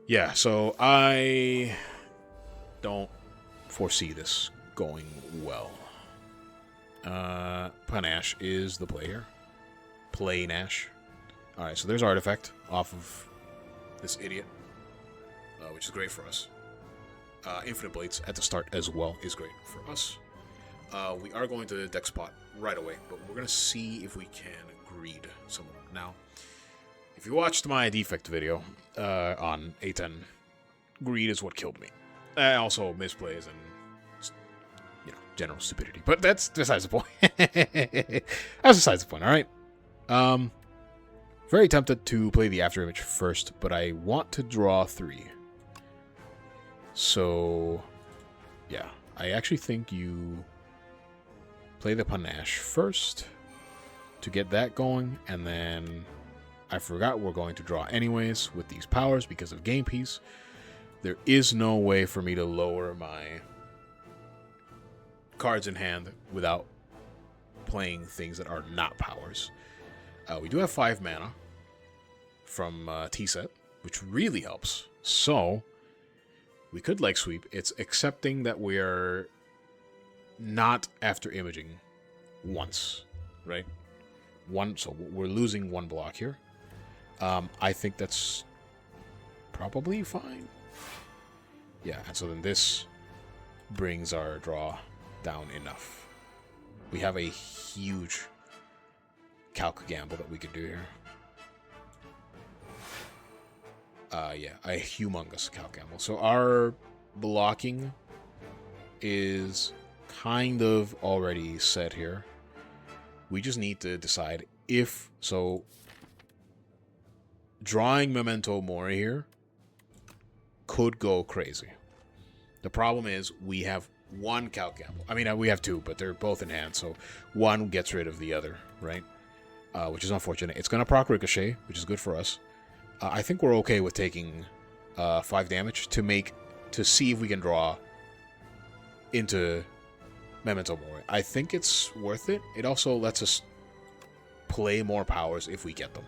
Yeah, so I don't foresee this going well. Panache is the play here. Play Nash. Alright, so there's Artifact off of this idiot, which is great for us. Infinite Blades at the start as well is great for us. We are going to deck spot right away, but we're going to see if we can greed someone. Now, if you watched my defect video on A10, greed is what killed me. Also misplays and general stupidity. But that's besides the point. That's besides the point, alright? Very tempted to play the After Image first, but I want to draw 3. So, yeah. I actually think you play the Panache first to get that going, and then I forgot we're going to draw anyways with these powers because of game piece. There is no way for me to lower my cards in hand without playing things that are not powers. We do have 5 mana from T-set, which really helps. So, we could leg sweep. It's accepting that we're not after imaging once, right? So we're losing 1 block here. I think that's probably fine. Yeah, and so then this brings our draw down enough. We have a huge calc gamble that we could do here. Yeah, a humongous calc gamble. So our blocking is kind of already set here. We just need to decide if... So, drawing Memento Mori here could go crazy. The problem is we have 1 calc gamble. I mean, we have 2, but they're both in hand, so 1 gets rid of the other, right? Which is unfortunate. It's going to proc Ricochet, which is good for us. I think we're okay with taking 5 damage to see if we can draw into Memento Mori. I think it's worth it. It also lets us play more powers if we get them.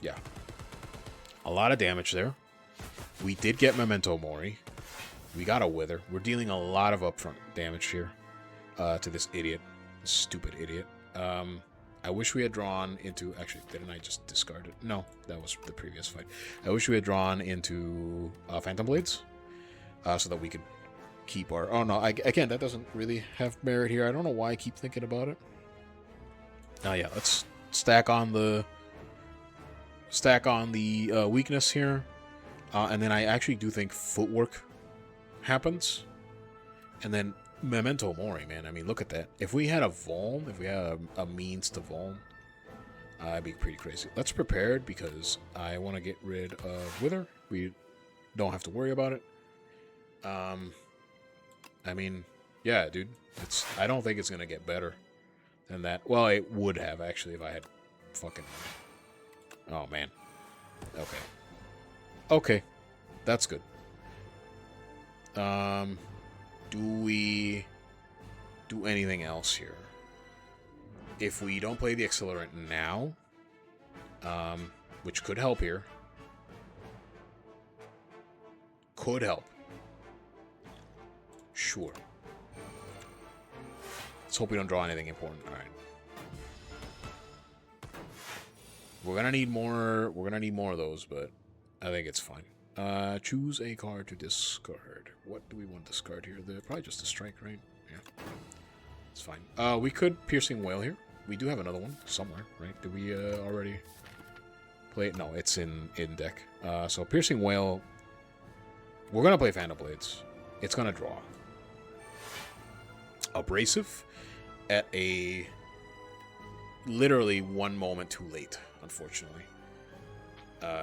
Yeah. A lot of damage there. We did get Memento Mori. We got a Wither. We're dealing a lot of upfront damage here to this idiot. Stupid idiot. I wish we had drawn into... Actually, didn't I just discard it? No, that was the previous fight. I wish we had drawn into Phantom Blades so that we could keep our... Oh, no, again, that doesn't really have merit here. I don't know why I keep thinking about it. Now, yeah, let's stack on the weakness here. And then I actually do think Footwork happens. And then Memento Mori, man. I mean, look at that. If we had a Vuln, if we had a means to Vuln, I'd be pretty crazy. Let's prepared because I want to get rid of Wither. We don't have to worry about it. I mean, yeah, dude. I don't think it's gonna get better than that. Well, it would have actually if I had fucking. Oh man. Okay. Okay, that's good. Do we do anything else here? If we don't play the accelerant now, which could help here, could help. Sure. Let's hope we don't draw anything important. All right. We're gonna need more. We're gonna need more of those, but I think it's fine. Choose a card to discard. What do we want to discard here? Probably just a strike, right? Yeah. It's fine. We could Piercing Whale here. We do have another one somewhere, right? Did we already play it? No, it's in deck. So Piercing Whale. We're gonna play Phantom Blades. It's gonna draw. Abrasive at a literally one moment too late, unfortunately.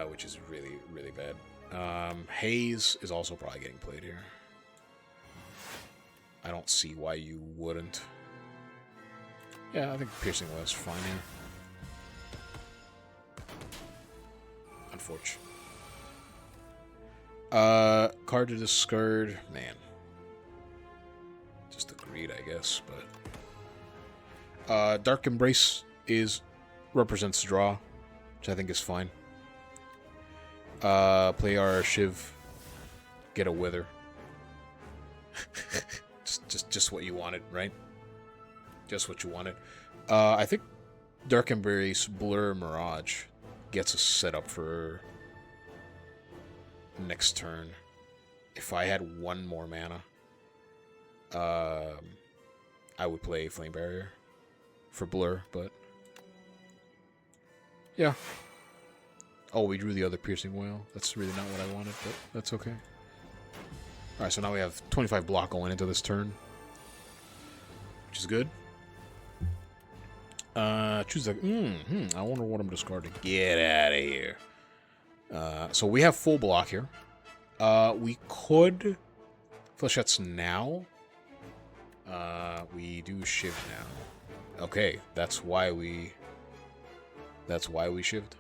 Which is really, really bad. Haze is also probably getting played here. I don't see why you wouldn't. Yeah, I think Piercing was fine here. Unfortunate. Card to discard, man. Just agreed, I guess, but Dark Embrace represents draw, which I think is fine. Play our Shiv, get a Wither. just what you wanted, right? Just what you wanted. I think Dark Embrace Blur Mirage gets us set up for next turn. If I had one more mana, I would play Flame Barrier for Blur, but yeah. Oh, we drew the other Piercing Whale. That's really not what I wanted, but that's okay. Alright, so now we have 25 block going into this turn, which is good. Choose a... I wonder what I'm discarding. Get out of here. So we have full block here. We could Flechettes now. We do Shiv now. Okay, that's why we shivved.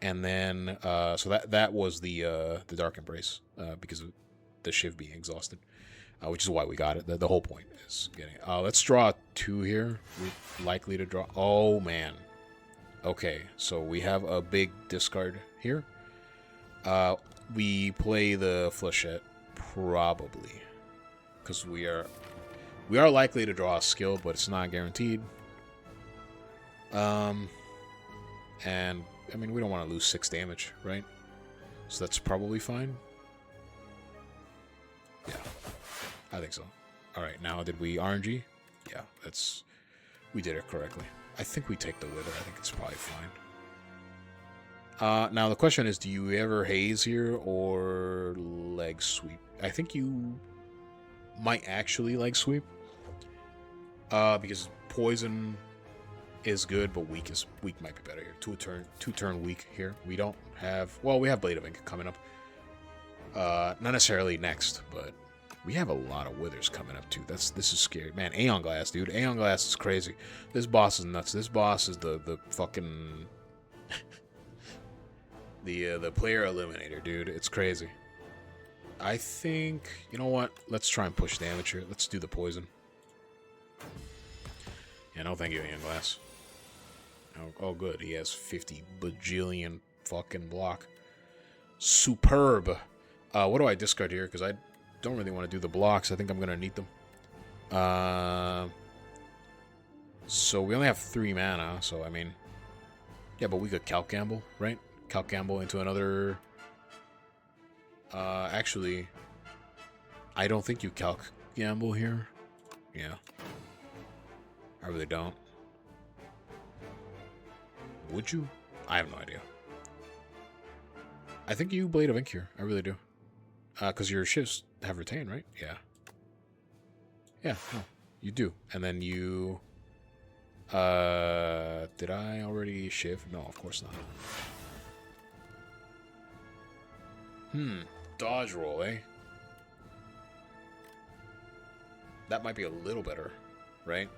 And then, so that was the Dark Embrace, because of the Shiv being exhausted, which is why we got it. The whole point is getting it. Let's draw 2 here. We're likely to draw... Oh, man. Okay, so we have a big discard here. We play the Flechette, probably. Because we are likely to draw a skill, but it's not guaranteed. And... I mean, we don't want to lose 6 damage, right? So that's probably fine. Yeah, I think so. Alright, now did we RNG? Yeah, we did it correctly. I think we take the Wither. I think it's probably fine. Now the question is, do you ever Haze here or Leg Sweep? I think you might actually Leg Sweep. Because Poison is good, but weak might be better here. Two turn weak here. We don't have... Well, we have Blade of Ink coming up. Not necessarily next, but we have a lot of Withers coming up too. This is scary. Man, Aeonglass, dude. Aeonglass is crazy. This boss is nuts. This boss is the fucking... the player eliminator, dude. It's crazy. I think... You know what? Let's try and push damage here. Let's do the poison. Yeah, no thank you, Aeonglass. Oh, good. He has 50 bajillion fucking block. Superb. What do I discard here? Because I don't really want to do the blocks. I think I'm going to need them. So we only have 3 mana. So, I mean... Yeah, but we could Calc Gamble, right? Calc Gamble into another... Actually... I don't think you Calc Gamble here. Yeah. I really don't. Would you? I have no idea. I think you Blade of Ink here. I really do. Because your shifts have retained, right? Yeah. Yeah, no, you do. And then you Did I already shift? No, of course not. Dodge roll, eh? That might be a little better, right?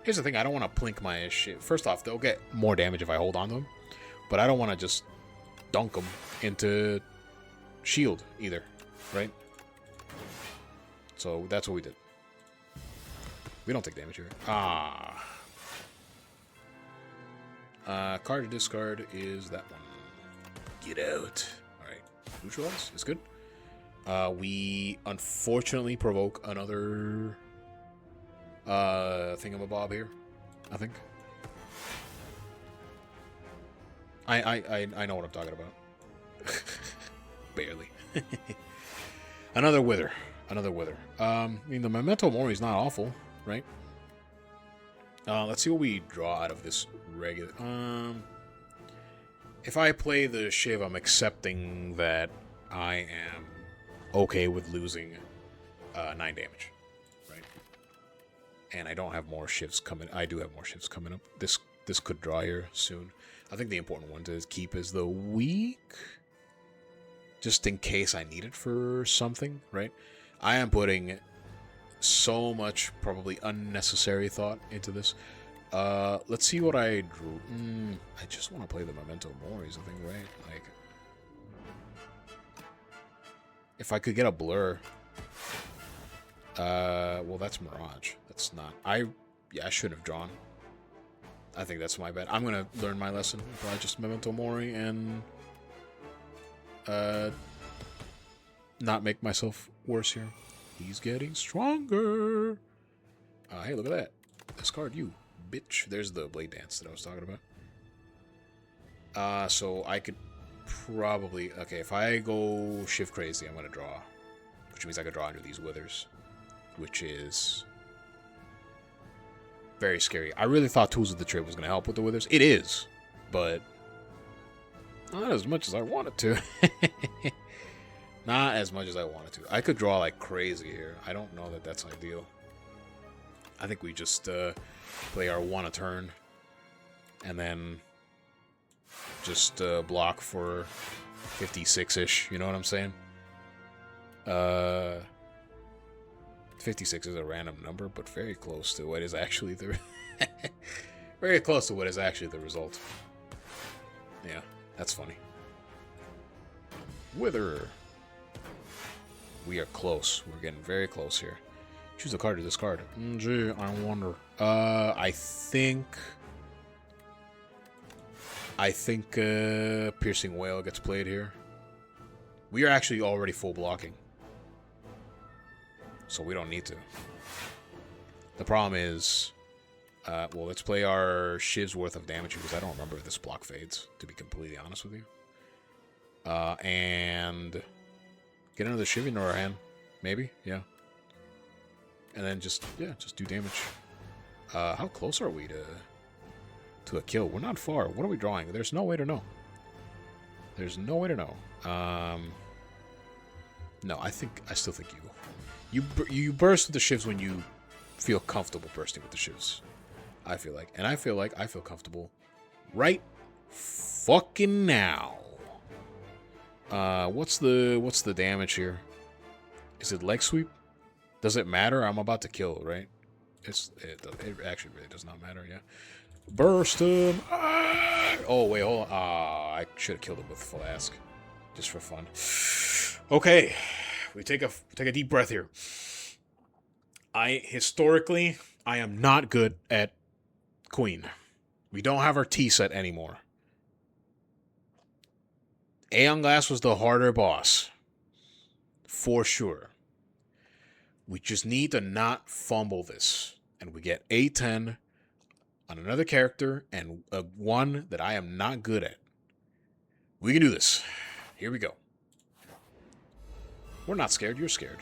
Here's the thing, I don't want to plink my shit. First off, they'll get more damage if I hold on to them. But I don't want to just dunk them into shield either, right? So that's what we did. We don't take damage here. Card to discard is that one. Get out. Alright. Neutralize is good. We unfortunately provoke another thingamabob here, I think. I know what I'm talking about. Barely. Another wither. Another wither. I mean, the Memento Mori is not awful, right? Let's see what we draw out of this regular. If I play the Shiv, I'm accepting that I am okay with losing 9 damage, right? And I don't have more shifts coming. I do have more shifts coming up. This could draw here soon. I think the important one to keep is the weak, just in case I need it for something, right? I am putting so much probably unnecessary thought into this. Let's see what I drew. I just want to play the Memento Moris, I think, right? Like, if I could get a blur. Well, that's Mirage. That's not. I shouldn't have drawn. I think that's my bad. I'm gonna learn my lesson. Probably just Memento Mori and not make myself worse here. He's getting stronger. Hey, look at that. Discard you, bitch. There's the Blade Dance that I was talking about. So I could probably... Okay, if I go Shift Crazy, I'm going to draw. Which means I could draw under these Withers. Which is... very scary. I really thought Tools of the Trade was going to help with the Withers. It is. But... not as much as I wanted to. Not as much as I wanted to. I could draw like crazy here. I don't know that that's ideal. I think we just play our 1 a turn. And then just block for 56-ish. You know what I'm saying? 56 is a random number, but very close to what is actually the... very close to what is actually the result. Yeah, that's funny. Wither. We are close. We're getting very close here. Choose a card to discard. Gee, I wonder. I think Piercing Whale gets played here. We are actually already full blocking. So we don't need to. The problem is... well, let's play our Shiv's worth of damage because I don't remember if this block fades, to be completely honest with you. And... get another Shiv into our hand. Maybe, yeah. And then just do damage. How close are we to a kill? We're not far. What are we drawing? There's no way to know. There's no way to know. No, I still think you burst with the Shivs when you feel comfortable bursting with the Shivs. I feel like. And I feel like I feel comfortable right fucking now. What's the damage here? Is it leg sweep? Does it matter? I'm about to kill, right? It actually really does not matter, yeah. Burst him! Ah! Oh, wait, hold on. I should have killed him with Flask. Just for fun. Okay. We take a deep breath here. Historically, I am not good at Queen. We don't have our T set anymore. Aeonglass was the harder boss. For sure. We just need to not fumble this. And we get A10 on another character and a one that I am not good at. We can do this. Here we go. We're not scared. You're scared.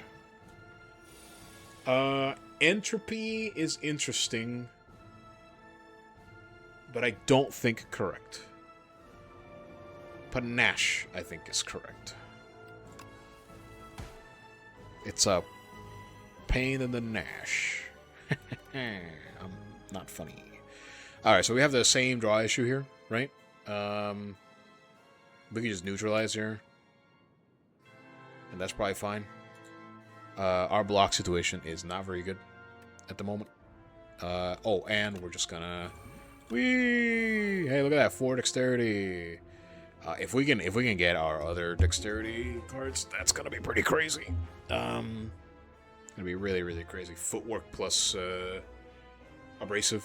Entropy is interesting. But I don't think correct. Panache, I think, is correct. It's a pain in the Nash. I'm not funny. All right, so we have the same draw issue here, right? We can just neutralize here, and that's probably fine. Our block situation is not very good at the moment. Oh, and we're just gonna... Whee! Hey, look at that, 4 dexterity. If we can get our other dexterity cards, that's gonna be pretty crazy. Gonna be really, really crazy. Footwork plus abrasive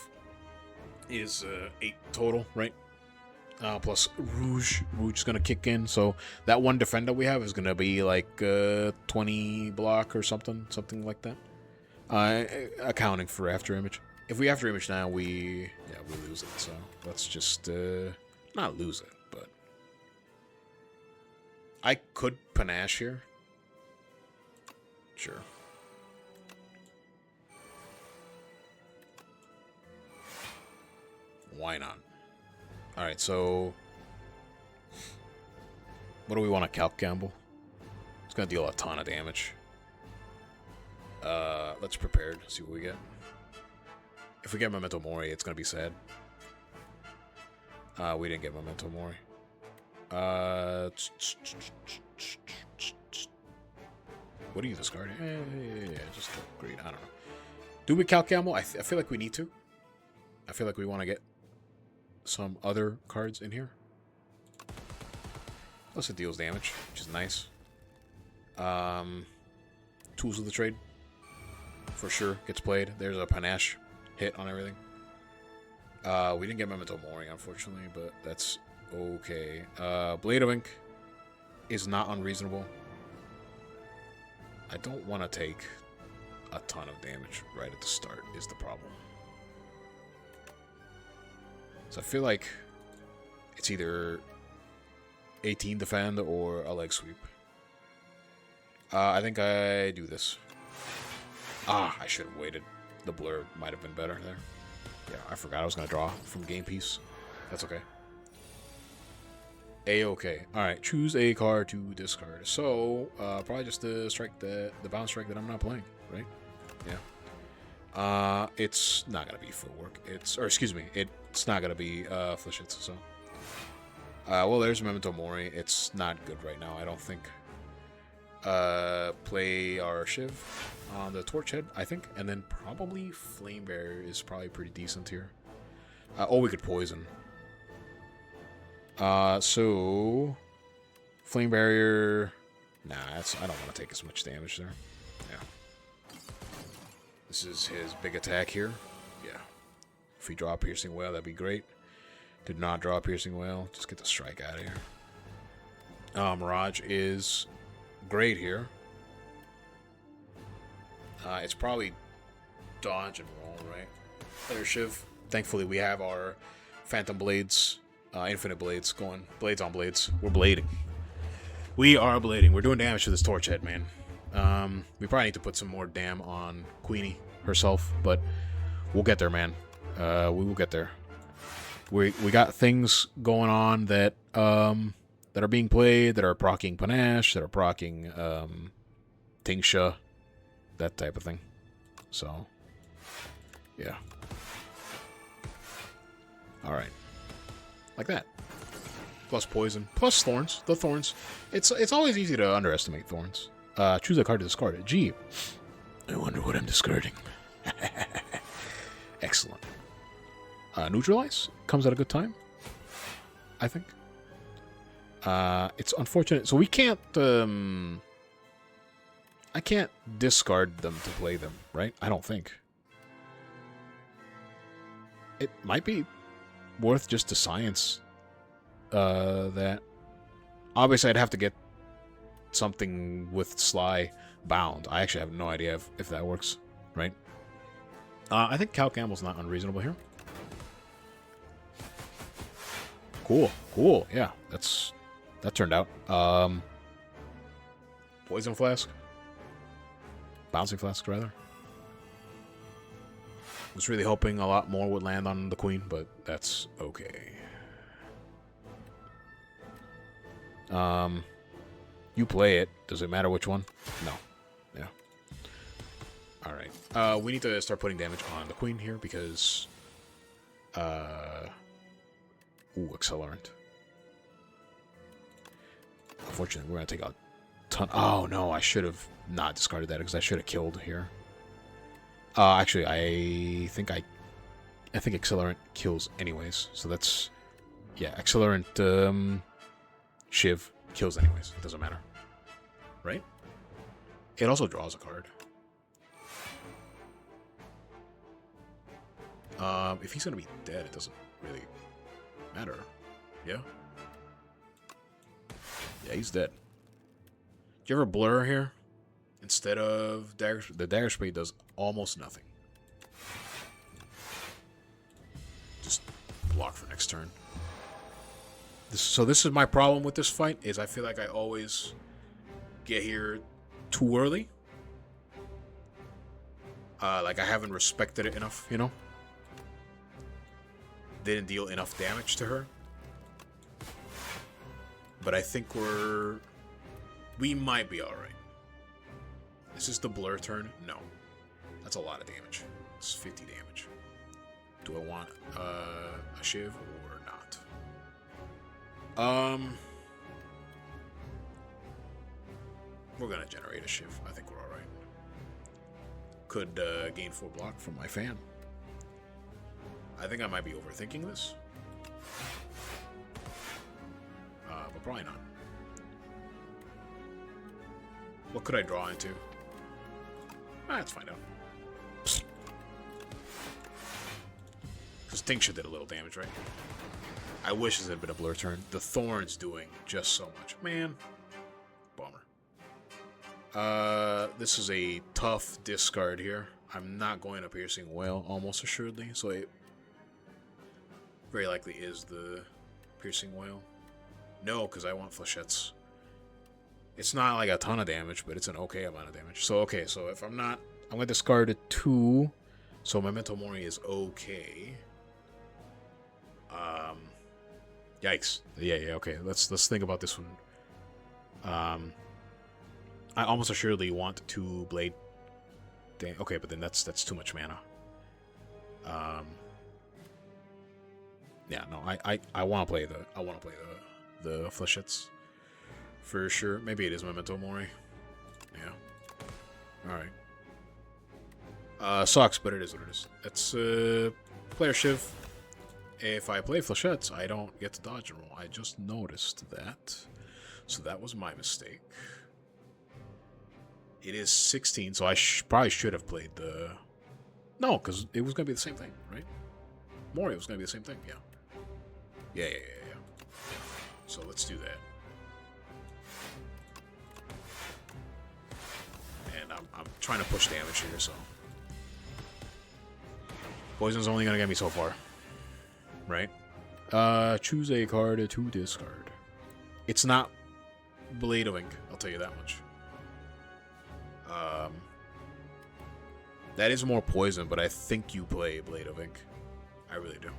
is 8 total, right? Plus Rouge. Rouge is going to kick in. So that one defender we have is going to be like 20 block or something like that. Accounting for after image. If we after image now, we lose it. So let's just not lose it, but I could panache here. Sure. Why not? Alright, so... What do we want to calc gamble? It's going to deal a ton of damage. Let's prepare to see what we get. If we get Memento Mori, it's going to be sad. We didn't get Memento Mori. What are you discarding? Yeah, just upgrade. I don't know. Do we calc gamble? I feel like we need to. I feel like we want to get some other cards in here. Plus it deals damage, which is nice. Tools of the Trade. For sure, gets played. There's a panache hit on everything. We didn't get Memento Mori, unfortunately, but that's okay. Blade of Ink is not unreasonable. I don't want to take a ton of damage right at the start, is the problem. So I feel like it's either 18 defend or a leg sweep. I think I do this. I should have waited. The blur might have been better there. Yeah, I forgot I was going to draw from game piece. That's okay. A-okay. Alright, choose a card to discard. So, probably just the strike, the bounce strike that I'm not playing, right? Yeah. It's not going to be footwork. It's not going to be Fleshits, so. Well, there's Memento Mori. It's not good right now, I don't think. Play our Shiv on the Torch Head, I think. And then probably Flame Barrier is probably pretty decent here. Or we could Poison. So... Flame Barrier... Nah, I don't want to take as much damage there. Yeah. This is his big attack here. Yeah. If we draw a Piercing Wail, that'd be great. Did not draw a Piercing Wail. Just get the strike out of here. Mirage is great here. It's probably dodge and roll, right? There's Shiv. Thankfully, we have our Phantom Blades, Infinite Blades going. Blades on blades. We're blading. We are blading. We're doing damage to this Torch Head, man. We probably need to put some more dam on Queenie herself, but we'll get there, man. We will get there. We got things going on that that are being played, that are proccing Panache, that are proccing Tingsha, that type of thing. So, yeah. Alright. Like that. Plus poison. Plus thorns. The thorns. It's always easy to underestimate thorns. Choose a card to discard it. Gee. I wonder what I'm discarding. Excellent. Neutralize. Comes at a good time. I think. It's unfortunate. So we can't... I can't discard them to play them, right? I don't think. It might be worth just to science that. Obviously, I'd have to get something with Sly bound. I actually have no idea if that works, right? I think Cal Campbell's not unreasonable here. Cool. Yeah, that turned out. Poison Flask. Bouncing Flask, rather. Was really hoping a lot more would land on the Queen, but that's okay. You play it. Does it matter which one? No. Yeah. Alright. We need to start putting damage on the queen here because... Ooh, accelerant. Unfortunately, we're going to take a ton... Oh, no, I should have not discarded that because I should have killed here. Actually, I think accelerant kills anyways. So that's... Yeah, accelerant, Shiv kills anyways. It doesn't matter. Right? It also draws a card. If he's gonna be dead, it doesn't really matter. Yeah? Yeah, he's dead. Do you ever blur here? Instead of dagger... The dagger spray does almost nothing. Just block for next turn. So this is my problem with this fight, is I feel like I always get here too early. Like I haven't respected it enough, you know? Didn't deal enough damage to her. But I think we might be alright. Is this the blur turn? No. That's a lot of damage. It's 50 damage. Do I want a Shiv or not? We're gonna generate a Shiv. I think we're alright. Could gain 4 block from my fan. I think I might be overthinking this. But probably not. What could I draw into? Let's find out. Because Tincture did a little damage, right? I wish this had been a blur turn. The Thorn's doing just so much. Man. Bummer. This is a tough discard here. I'm not going to Piercing Wail, almost assuredly. So it very likely is the Piercing Wail. No, because I want Flechettes. It's not like a ton of damage, but it's an okay amount of damage. So, okay, so if I'm not... I'm going to discard a 2. So Memento Mori is okay. Yikes. Yeah, okay. Let's think about this one. I almost assuredly want 2 blade. Okay, but then that's too much mana. Yeah, no, I want to play the Flechettes for sure. Maybe it is Memento Mori. Yeah. All right. Sucks, but it is what it is. It's player Shiv. If I play Flechettes, I don't get to dodge and roll. I just noticed that, so that was my mistake. It is 16, so I probably should have played the... No, because it was going to be the same thing, right? Mori was going to be the same thing, yeah. Yeah. So let's do that. And I'm trying to push damage here, so... Poison's only going to get me so far. Right? Choose a card to discard. It's not Blade of Ink, I'll tell you that much. That is more poison, but I think you play Blade of Ink. I really do.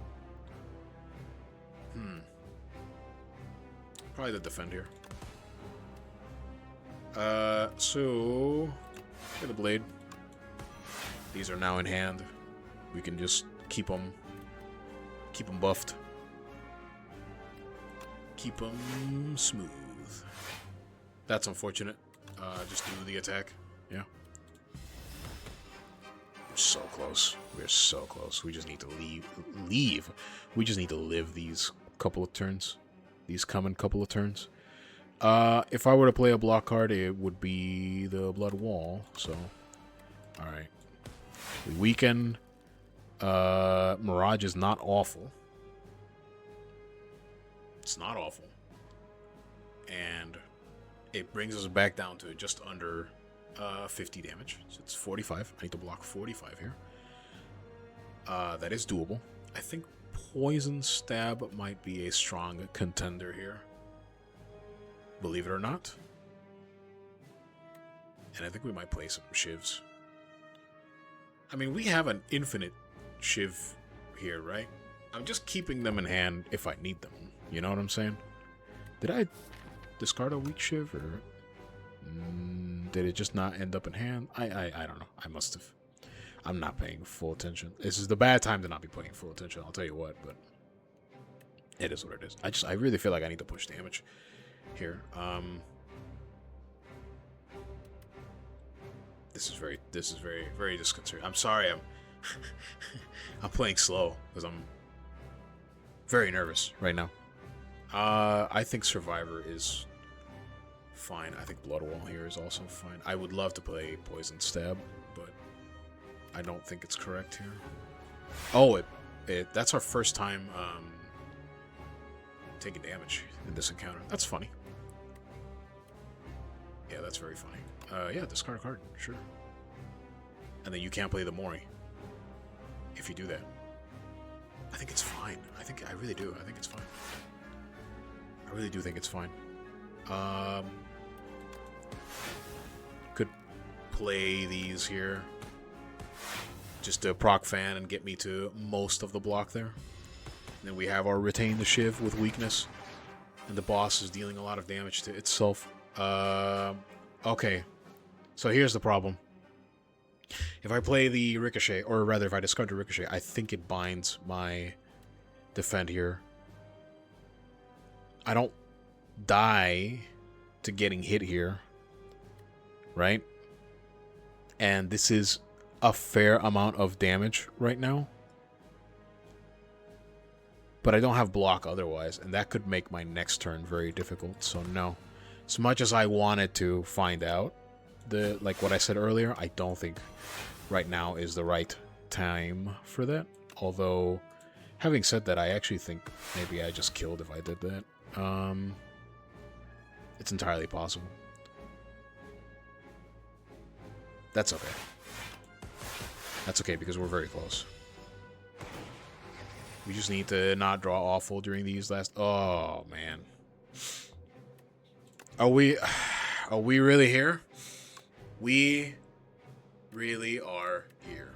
Probably the defend here. So get the blade. These are now in hand. We can just keep them buffed. Keep them smooth. That's unfortunate. Just do the attack. Yeah. We're so close. We're so close. We just need to leave. We just need to live these couple of turns. These coming couple of turns. If I were to play a block card, it would be the Blood Wall. So, alright. We weaken. Mirage is not awful. It's not awful. And it brings us back down to just under 50 damage. So it's 45. I need to block 45 here. That is doable. I think Poison Stab might be a strong contender here. Believe it or not. And I think we might play some Shivs. I mean, we have an infinite Shiv here, right? I'm just keeping them in hand if I need them. You know what I'm saying? Did I discard a weak Shiv, or did it just not end up in hand? I don't know. I must have. I'm not paying full attention. This is the bad time to not be paying full attention. I'll tell you what, but it is what it is. I really feel like I need to push damage here. This is very disconcerting. I'm sorry. I'm playing slow because I'm very nervous right now. I think Survivor is fine. I think Blood Wall here is also fine. I would love to play Poison Stab, but I don't think it's correct here. Oh, that's our first time taking damage in this encounter. That's funny. Yeah, that's very funny. Yeah, discard a card, sure. And then you can't play the Mori if you do that. I think it's fine. I really do. I think it's fine. I really do think it's fine. Could play these here. Just to proc fan and get me to most of the block there. And then we have our Retain the Shiv with weakness. And the boss is dealing a lot of damage to itself. Okay. So here's the problem. If I play the Ricochet, or rather if I discard the Ricochet, I think it binds my defend here. I don't die to getting hit here, right? And this is a fair amount of damage right now. But I don't have block otherwise, and that could make my next turn very difficult, so no. As much as I wanted to find out, like what I said earlier, I don't think right now is the right time for that. Although, having said that, I actually think maybe I just killed if I did that. It's entirely possible. That's okay. That's okay, because we're very close. We just need to not draw awful during these last... Oh, man. Are we really here? We really are here.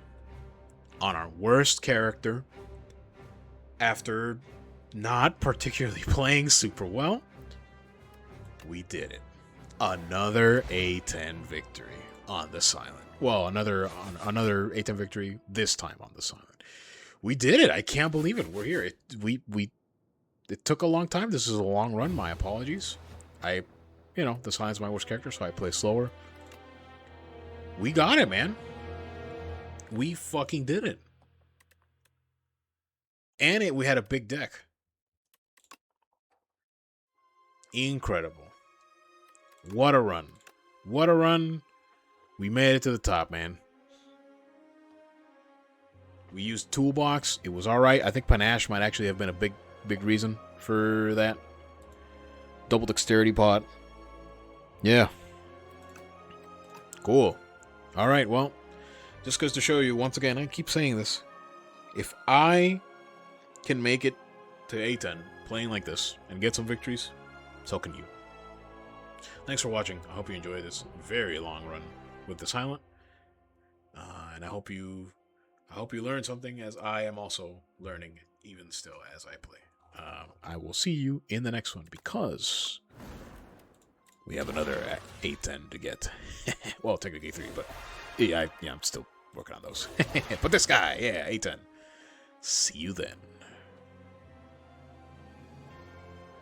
On our worst character, after not particularly playing super well, we did it. Another A10 victory on the Silent. Well, another A10 victory, this time on the Silent. We did it. I can't believe it. We're here. It took a long time. This is a long run. My apologies. The Silent's my worst character, so I play slower. We got it, man. We fucking did it. And we had a big deck. Incredible. What a run. What a run. We made it to the top, man. We used Toolbox. It was alright. I think Panache might actually have been a big reason for that. Double Dexterity Pot. Yeah. Cool. Alright, well, just goes to show you, once again, I keep saying this. If I can make it to A10 playing like this and get some victories, so can you. Thanks for watching. I hope you enjoyed this very long run with the Silent. And I hope you learned something, as I am also learning even still as I play. I will see you in the next one, because we have another A10 to get. Well, technically 3, but yeah, I'm still working on those. But this guy, yeah, A10. See you then.